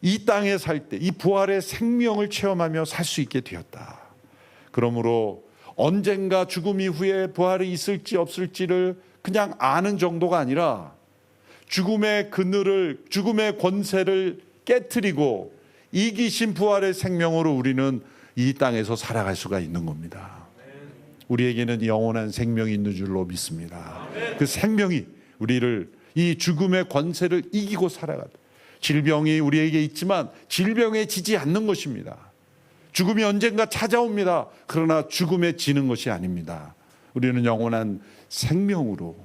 이 땅에 살 때 이 부활의 생명을 체험하며 살 수 있게 되었다. 그러므로 언젠가 죽음 이후에 부활이 있을지 없을지를 그냥 아는 정도가 아니라 죽음의 그늘을, 죽음의 권세를 깨트리고 이기신 부활의 생명으로 우리는 이 땅에서 살아갈 수가 있는 겁니다. 우리에게는 영원한 생명이 있는 줄로 믿습니다. 그 생명이 우리를 이 죽음의 권세를 이기고 살아가다. 질병이 우리에게 있지만 질병에 지지 않는 것입니다. 죽음이 언젠가 찾아옵니다. 그러나 죽음에 지는 것이 아닙니다. 우리는 영원한 생명으로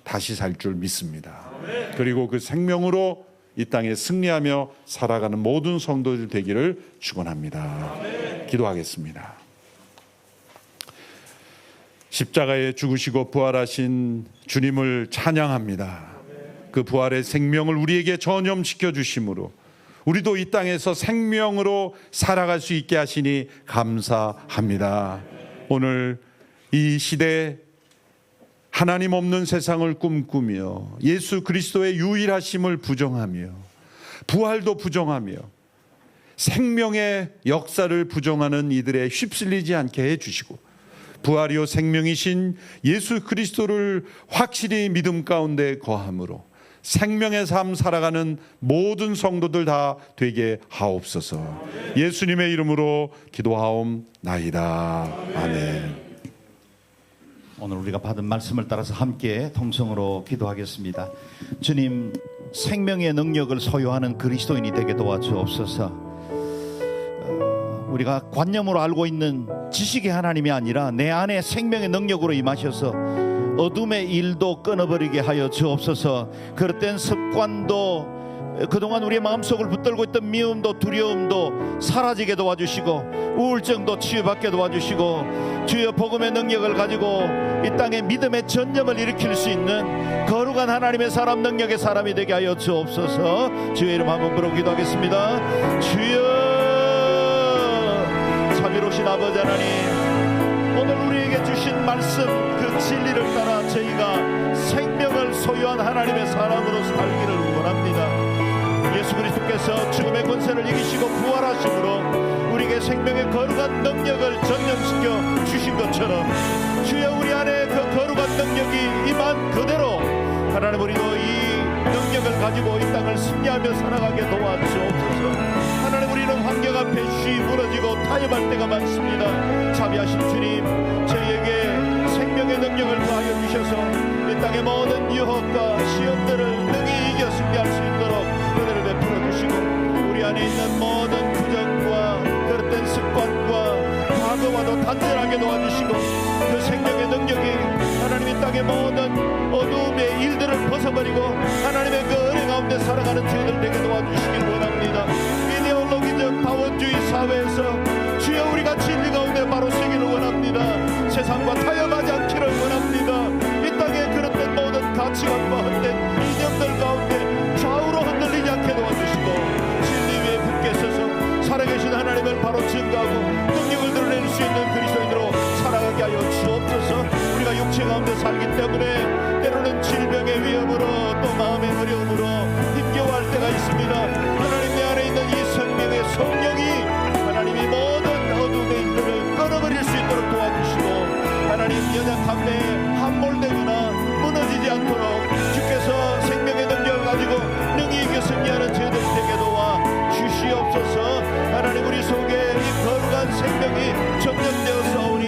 다시 살 줄 믿습니다. 그리고 그 생명으로 이 땅에 승리하며 살아가는 모든 성도들 되기를 축원합니다. 기도하겠습니다. 십자가에 죽으시고 부활하신 주님을 찬양합니다. 그 부활의 생명을 우리에게 전염시켜 주심으로 우리도 이 땅에서 생명으로 살아갈 수 있게 하시니 감사합니다. 오늘 이 시대에 하나님 없는 세상을 꿈꾸며 예수 그리스도의 유일하심을 부정하며 부활도 부정하며 생명의 역사를 부정하는 이들에 휩쓸리지 않게 해주시고 부활이요 생명이신 예수 그리스도를 확실히 믿음 가운데 거함으로 생명의 삶 살아가는 모든 성도들 다 되게 하옵소서. 예수님의 이름으로 기도하옵나이다. 아멘. 오늘 우리가 받은 말씀을 따라서 함께 통성으로 기도하겠습니다. 주님, 생명의 능력을 소유하는 그리스도인이 되게 도와주옵소서. 우리가 관념으로 알고 있는 지식의 하나님이 아니라 내 안에 생명의 능력으로 임하셔서 어둠의 일도 끊어버리게 하여 주옵소서. 그릇된 습관도, 그동안 우리의 마음속을 붙들고 있던 미움도 두려움도 사라지게 도와주시고, 우울증도 치유받게 도와주시고, 주여 복음의 능력을 가지고 이 땅에 믿음의 전념을 일으킬 수 있는 거룩한 하나님의 사람, 능력의 사람이 되게 하여 주옵소서. 주의 이름 한번 부르고 기도하겠습니다. 주여, 자비로우신 아버지 하나님, 오늘 우리에게 주신 말씀, 그 진리를 따라 저희가 생명을 소유한 하나님의 사람으로 살기를 원합니다. 예수 그리스도께서 죽음의 권세를 이기시고 부활하심으로 우리에게 생명의 거룩한 능력을 전념시켜 주신 것처럼, 주여 우리 안에 그 거룩한 능력이 임한 그대로 하나님, 우리도 이 능력을 가지고 이 땅을 승리하며 살아가게 도와주옵소서. 하나님, 우리는 환경 앞에 쉬 무너지고 타협할 때가 많습니다. 자비하신 주님, 저희에게 생명의 능력을 더하여 주셔서 이 땅의 모든 유혹과 시험들을 능히 이겨 승리할 수 있도록 은혜를 베풀어 주시고, 우리 안에 있는 모든 부정과 그릇된 습관과 과거와도 단절하게 도와주시고, 그 생명의 능력이 하나님 이 땅의 모든 어두움의 일들을 벗어버리고 하나님의 그 은혜 가운데 살아가는 저희들 되게 도와주시길 원합니다. 이데올로기적 다원주의 사회에서 주여 우리가 진리 가운데 바로 서기를 원합니다. 세상과 타협하지 않기를 원합니다. 이 땅에 그릇된 모든 가치관과 헛된 이념들 가운데 좌우로 흔들리지 않게 도와주시고, 진리 위에 굳게 서서 살아계신 하나님을 바로 증거하고 능력을 드러낼 수 있는 그리스도인으로 살아가게 하여 주옵소서. 우리가 육체 가운데 살기 때문에 때로는 질병의 위험으로 또 마음의 어려움으로 힘겨워할 때가 있습니다. 하나님, 내 안에 있는 이 생명의 성령이 하나님이 모든 어둠의 일들을 끊어버릴 수 있도록 도와주시고, 하나님 연약함에 함몰되거나 무너지지 않도록 주께서 생명의 능력을 가지고 능히 이겨 승리하는 저희들 되게 도와 주시옵소서. 하나님, 우리 속에 이 거룩한 생명이 점령되어서 우리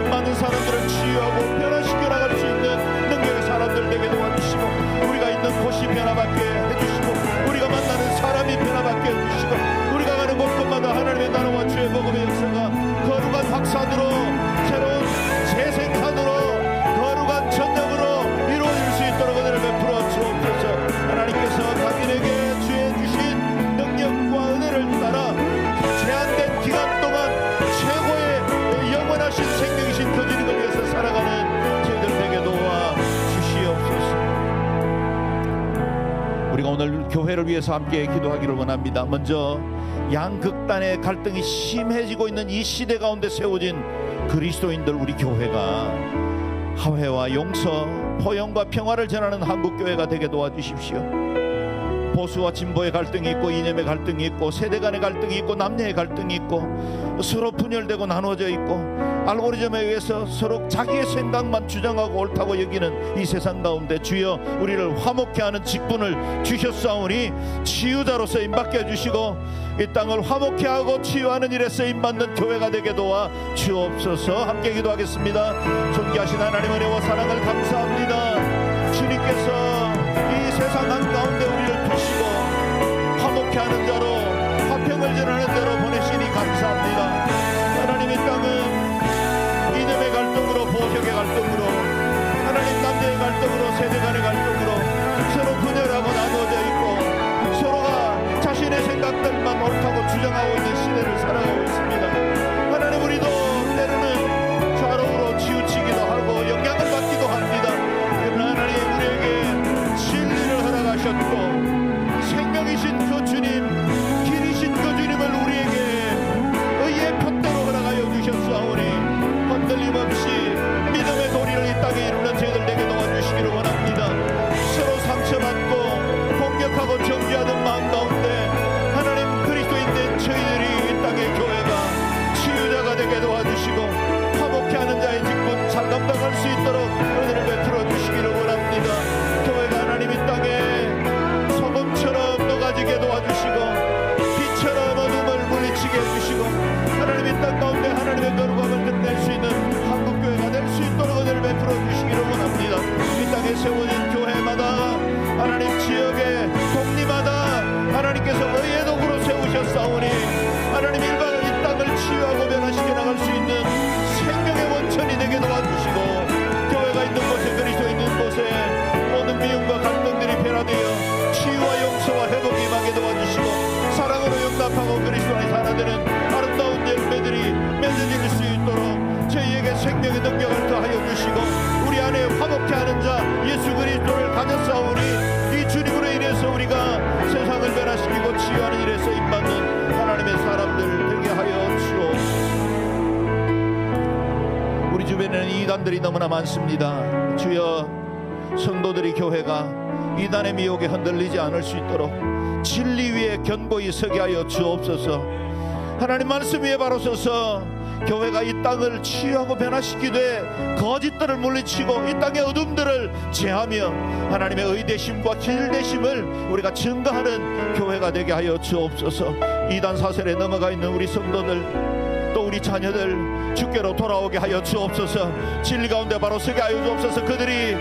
많은 사람들을 치유하고 변화시켜 나갈 수 있는 능력의 사람들 되게 도와주시고, 우리가 있는 곳이 변화받게 해주시고, 우리가 만나는 사람이 변화받게 해주시고, 우리가 가는 곳곳마다 하나님의 나라와 주의 복음의 역사가 거룩한 확산으로, 새로운 재생산으로, 거룩한 전념으로 이루어질 수 있도록 은혜를 베풀어 주옵소서. 하나님께서 당신에게 주의 주신 능력과 은혜를 따라 제한된 기간 동안 최고의 영원하신 생명이신 그 주님을 위해서 살아가는 저희들 되게 도와 주시옵소서. 우리가 오늘 교회를 위해서 함께 기도하기를 원합니다. 먼저 양극단의 갈등이 심해지고 있는 이 시대 가운데 세워진 그리스도인들, 우리 교회가 화해와 용서, 포용과 평화를 전하는 한국교회가 되게 도와주십시오. 보수와 진보의 갈등이 있고, 이념의 갈등이 있고, 세대 간의 갈등이 있고, 남녀의 갈등이 있고, 서로 분열되고 나누어져 있고, 알고리즘에 의해서 서로 자기의 생각만 주장하고 옳다고 여기는 이 세상 가운데 주여 우리를 화목케 하는 직분을 주셨사오니 치유자로 쓰임받게 해주시고, 이 땅을 화목케 하고 치유하는 일에 쓰임받는 교회가 되게 도와 주옵소서. 함께 기도하겠습니다. 존귀하신 하나님, 은혜와 사랑을 감사합니다. 주님께서 이 세상 한가운데 우리를 두시고 화목케 하는 자로, 화평을 전하는 자로 보내시니 감사합니다. 하나님, 이 땅은 이념의 갈등으로, 보색의 갈등으로, 하나님 남녀의 갈등으로, 세대 간의 갈등으로 서로 분열하고 나누어져 있고, 서로가 자신의 생각들만 옳다고 주장하고 있는 시대를 살아가고 있습니다. 하나님, 우리도 때로는 좌로우로 치우치기도 하고 영향을 받기도 합니다. 그러나 하나님, 우리에게 진리를 허락하셨고, 생명이신 그 주님, 길이신 그 주님을 우리에게 의의 편대로 허락하여 주셨사오니 흔들림 없이 믿음의 도리를 이 땅에 이루는 저희들 되게 도와주시기를 원합니다. 서로 상처받고 공격하고 정죄하는 마음 가운데 하나님, 그리스도인 된 저희들이 이 땅의 교회 생명의 능력을 더하여 주시고 우리 안에 화목케 하는 자 예수 그리스도를 가졌사오니 이 주님으로 인해서 우리가 세상을 변화시키고 치유하는 일에 쓰임받는 하나님의 사람들 되게 하여 주옵소서. 우리 주변에는 이단들이 너무나 많습니다. 주여, 성도들이 교회가 이단의 미혹에 흔들리지 않을 수 있도록 진리 위에 견고히 서게 하여 주옵소서. 하나님 말씀 위에 바로 서서 교회가 이 땅을 치유하고 변화시키되 거짓들을 물리치고 이 땅의 어둠들을 제하며 하나님의 의되심과 길되심을 우리가 증거하는 교회가 되게 하여 주옵소서. 이단 사슬에 넘어가 있는 우리 성도들 또 우리 자녀들 주께로 돌아오게 하여 주옵소서. 진리 가운데 바로 서게 하여 주옵소서. 그들이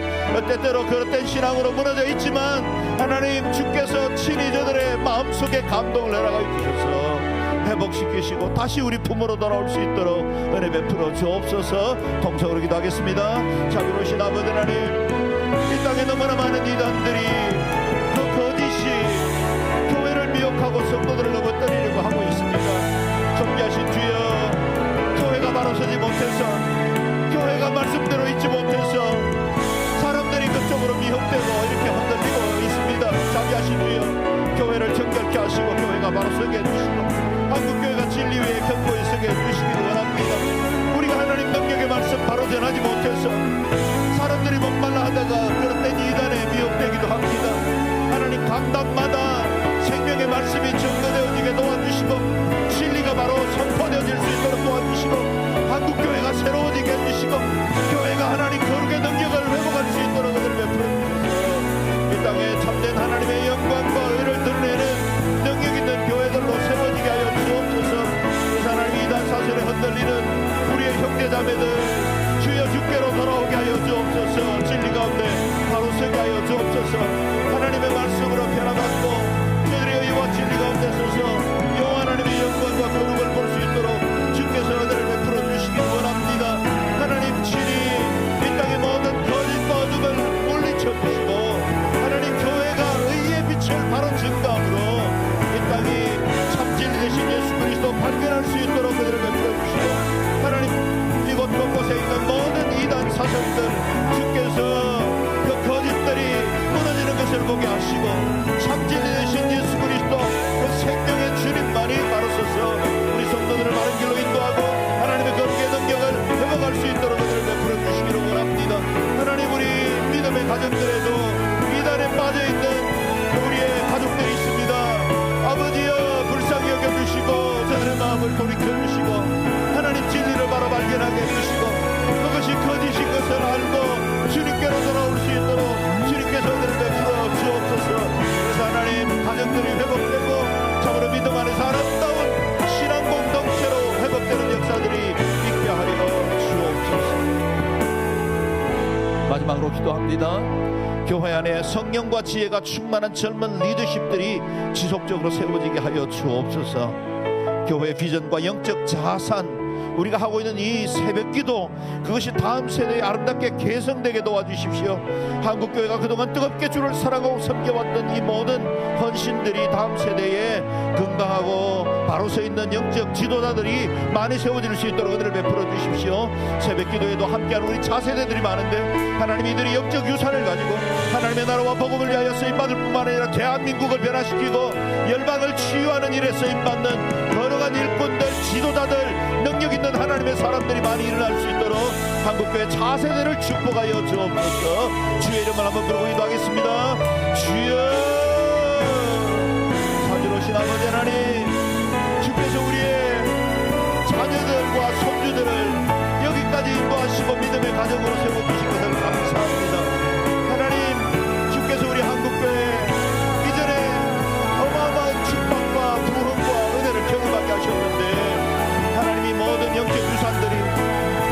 때때로 그릇된 신앙으로 무너져 있지만 하나님 주께서 친히 저들의 마음속에 감동을 허락하여 주셔서 회복시키시고 다시 우리 품으로 돌아올 수 있도록 은혜 베풀어 주옵소서. 통성으로 기도하겠습니다. 자비로우신 아버지 하나님, 이 땅에 너무나 많은 이단들이 그 거짓이 교회를 미혹하고 성도들을 넘어뜨리려고 하고 있습니다. 존귀하신 주여, 교회가 바로 서지 못해서 교회가 말씀대로 있지 못해서 사람들이 그쪽으로 미혹되고 이렇게 흔들리고 있습니다. 자비하신 주여, 교회를 정결케 하시고 교회가 바로 서게 해주시고 한국교회가 진리 위에 견고히 서게 해주시기를 원합니다. 우리가 하나님 능력의 말씀 바로 전하지 못해서 사람들이 목말라 하다가 그릇된 이단에 미혹되기도 합니다. 하나님 강단마다 생명의 말씀이 증거되어지게 도와주시고 진리가 바로 선포되어질 수 있도록 도와주시고 한국교회가 새로워지게 해주시고 교회가 하나님 거룩의 능력을 회복할 수 있도록 그들을 베풀어 주셔서 이 땅에 참된 하나님의 영광과 의를 드러내는 능력 있는 교회들로 세워지게 하여 주옵소서. 그래서 하나님 이단 사슬에 흔들리는 우리의 형제자매들 주여 주께로 돌아오게 하여 주옵소서. 진리 가운데 바로 서게 하여 주옵소서. 하나님의 말씀으로 변화받고 저들의 의와 진리 가운데 서서 여호와 하나님의 영광과 거룩을 볼 수 있도록 주께서 은혜를 베풀어 주시기 원합니다. 하나님 친히 이 땅의 모든 거짓과 어둠을 물리쳐 주시고 하나님 교회가 의의 빛을 바로 증거함으로 이 땅이 참 진리 되신 예수 그리스도 발견할 수 있도록 그들을 베풀어 주시고 하나님 이곳 곳곳에 있는 모든 이단 사설들 주께서 그 거짓들이 무너지는 것을 보게 하시고 참 진리 되신 예수 그리스도 그 생명의 주님만이 바로 서서 우리 성도들을 바른 길로 인도하고 하나님의 거룩의 능력을 회복할 수 있도록 그들을 베풀어 주시기를 원합니다. 하나님 우리 믿음의 가정들에도 이단에 빠져있는 우리의 가족들이 있습니다. 아버지여 불쌍히 여겨주시고 저들의 마음을 돌이켜주시고 하나님 진리를 바로 발견하게 해주시고 그것이 거짓인 것을 알고 주님께로 돌아올 수 있도록 주님께서 그들을 베풀어 주옵소서. 그래서 하나님 가정들이 회복되고 참으로 믿음 안에서 아름다운 신앙 공동체로 회복되는 역사들이 있게 하려 주옵소서. 마지막으로 기도합니다. 교회 안에 성령과 지혜가 충만한 젊은 리더십들이 지속적으로 세워지게 하여 주옵소서. 교회 비전과 영적 자산 우리가 하고 있는 이 새벽기도 그것이 다음 세대에 아름답게 개성되게 도와주십시오. 한국교회가 그동안 뜨겁게 주를 사랑하고 섬겨왔던 이 모든 헌신들이 다음 세대에 건강하고 바로 서 있는 영적 지도자들이 많이 세워질 수 있도록 그들을 베풀어 주십시오. 새벽기도에도 함께하는 우리 차세대들이 많은데 하나님 이들이 영적 유산을 가지고 하나님의 나라와 복음을 위하여 쓰임받을 뿐만 아니라 대한민국을 변화시키고 열방을 치유하는 일에 쓰임받는 거룩한 일꾼들 지도자들 능력 있는 하나님의 사람들이 많이 일어날 수 있도록 한국교회 차세대를 축복하여 주옵소서. 주의 이름을 한번 부르고 기도하겠습니다. 주여, 자비로우신 아버지 하나님, 주께서 우리의 자녀들과 손주들을 여기까지 인도하시고 믿음의 가정으로 세워주신 것을 감사합니다. 하나님 주께서 우리 한국교회 이전에 어마어마한 축복과 부흥과 은혜를 경험하게 하셨는데 하나님이 모든 영적 유산들이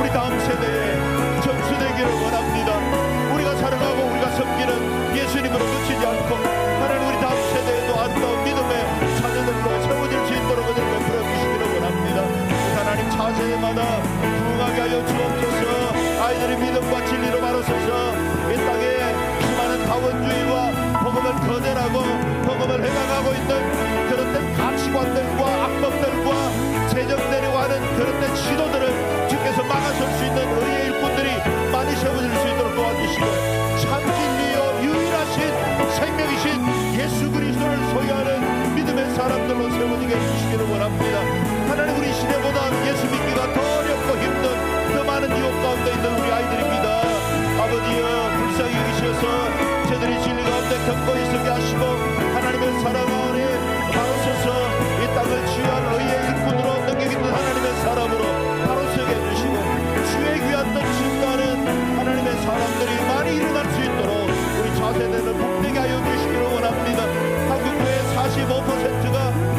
우리 다음 세대에 전수되기를 원합니다. 우리가 사랑하고 우리가 섬기는 예수님으로 그치지 않고 하나님 우리 다음 세대에도 아름다운 믿음의 자녀들로 세워질 수 있도록 그들을 베풀어 주시기를 원합니다. 하나님 차세대마다 부흥하게 하여 주옵소서. 아이들의 믿음과 진리로 바로 서서 이 땅에 수많은 다원주의와 복음을 거절하고 복음을 해나가고 있는 그런 가치관들과 악법들과 제정되려고 하는 그런 지도들을 주께서 막아설 수 있는 사람들로 세워지게 해주시기를 원합니다. 하나님, 우리 시대보다 예수 믿기가 더 어렵고 힘든 더 많은 유혹 가운데 있는 우리 아이들입니다. 아버지여, 불쌍히 여기셔서 저들이 진리 가운데 견고히 서게 하시고 하나님의 사랑 안에 바로 서서 이 땅을 취한 의의 일꾼으로 능력 있는 하나님의 사람으로 바로 서게 해주시고 주의 귀한 뜻 증가하는 하나님의 사람들이 많이 일어날 수 있도록 우리 차세대를 복되게 하여 주시기를 원합니다. 한국교회 45%가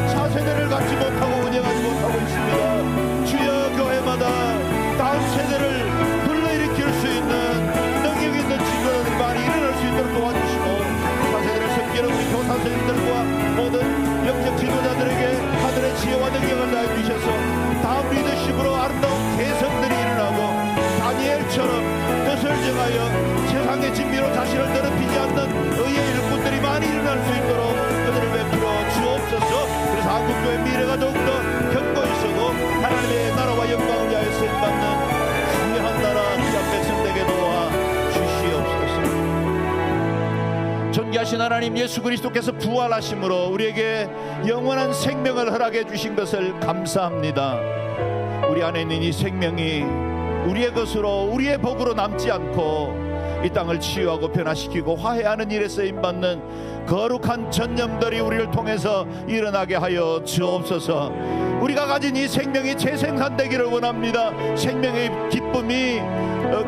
차세대를 갖지 못하고 운영하지 못하고 있습니다. 주여, 교회마다 다음 세대를 불러일으킬 수 있는 능력 있는 지도자들이 많이 일어날 수 있도록 도와주시고 차세대를 섬기는 우리 교사 선생님들과 모든 영적 지도자들에게 하늘의 지혜와 능력을 다해 주셔서 다음 리더십으로 아름다운 개성들이 일어나고 다니엘처럼 뜻을 정하여 세상의 진미로 자신을 더럽히지 않는 의의 일꾼들이 많이 일어날 수 있도록 그들을 베풀어 주옵소서. 그래서 한국교회 미래가 더욱더 견고히 서고 하나님의 나라와 영광을 위하여 쓰임받는 귀한 나라 귀한 백성 되게 도와 주시옵소서. 존귀하신 하나님, 예수 그리스도께서 부활하심으로 우리에게 영원한 생명을 허락해 주신 것을 감사합니다. 우리 안에 있는 이 생명이 우리의 것으로 우리의 복으로 남지 않고 이 땅을 치유하고 변화시키고 화해하는 일에 쓰임받는 거룩한 전념들이 우리를 통해서 일어나게 하여 주옵소서. 우리가 가진 이 생명이 재생산되기를 원합니다. 생명의 기쁨이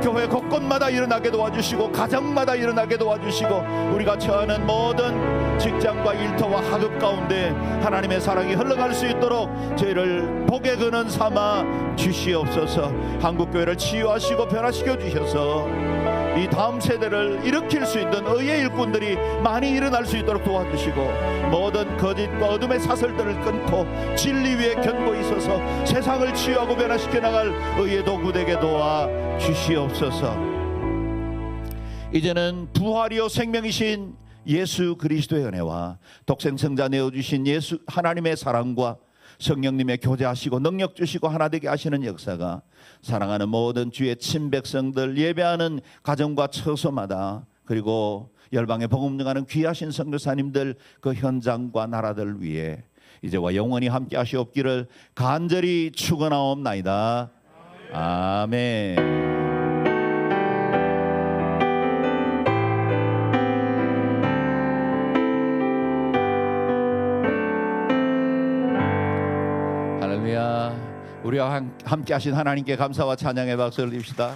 교회 곳곳마다 일어나게 도와주시고 가정마다 일어나게 도와주시고 우리가 처하는 모든 직장과 일터와 학업 가운데 하나님의 사랑이 흘러갈 수 있도록 저희를 복의 근원 삼아 주시옵소서. 한국교회를 치유하시고 변화시켜 주셔서 이 다음 세대를 일으킬 수 있는 의의 일꾼들이 많이 일어날 수 있도록 도와주시고 모든 거짓과 어둠의 사슬들을 끊고 진리 위에 견고히 서서 세상을 치유하고 변화시켜 나갈 의의 도구 되게 도와 주시옵소서. 이제는 부활이요 생명이신 예수 그리스도의 은혜와 독생성자 내어주신 예수 하나님의 사랑과 성령님의 교제하시고 능력 주시고 하나 되게 하시는 역사가 사랑하는 모든 주의 친백성들 예배하는 가정과 처소마다 그리고 열방에 복음 전하는 귀하신 선교사님들 그 현장과 나라들 위해 이제와 영원히 함께 하시옵기를 간절히 축원하옵나이다. 아멘. 우리와 함께 하신 하나님께 감사와 찬양의 박수를 드립시다.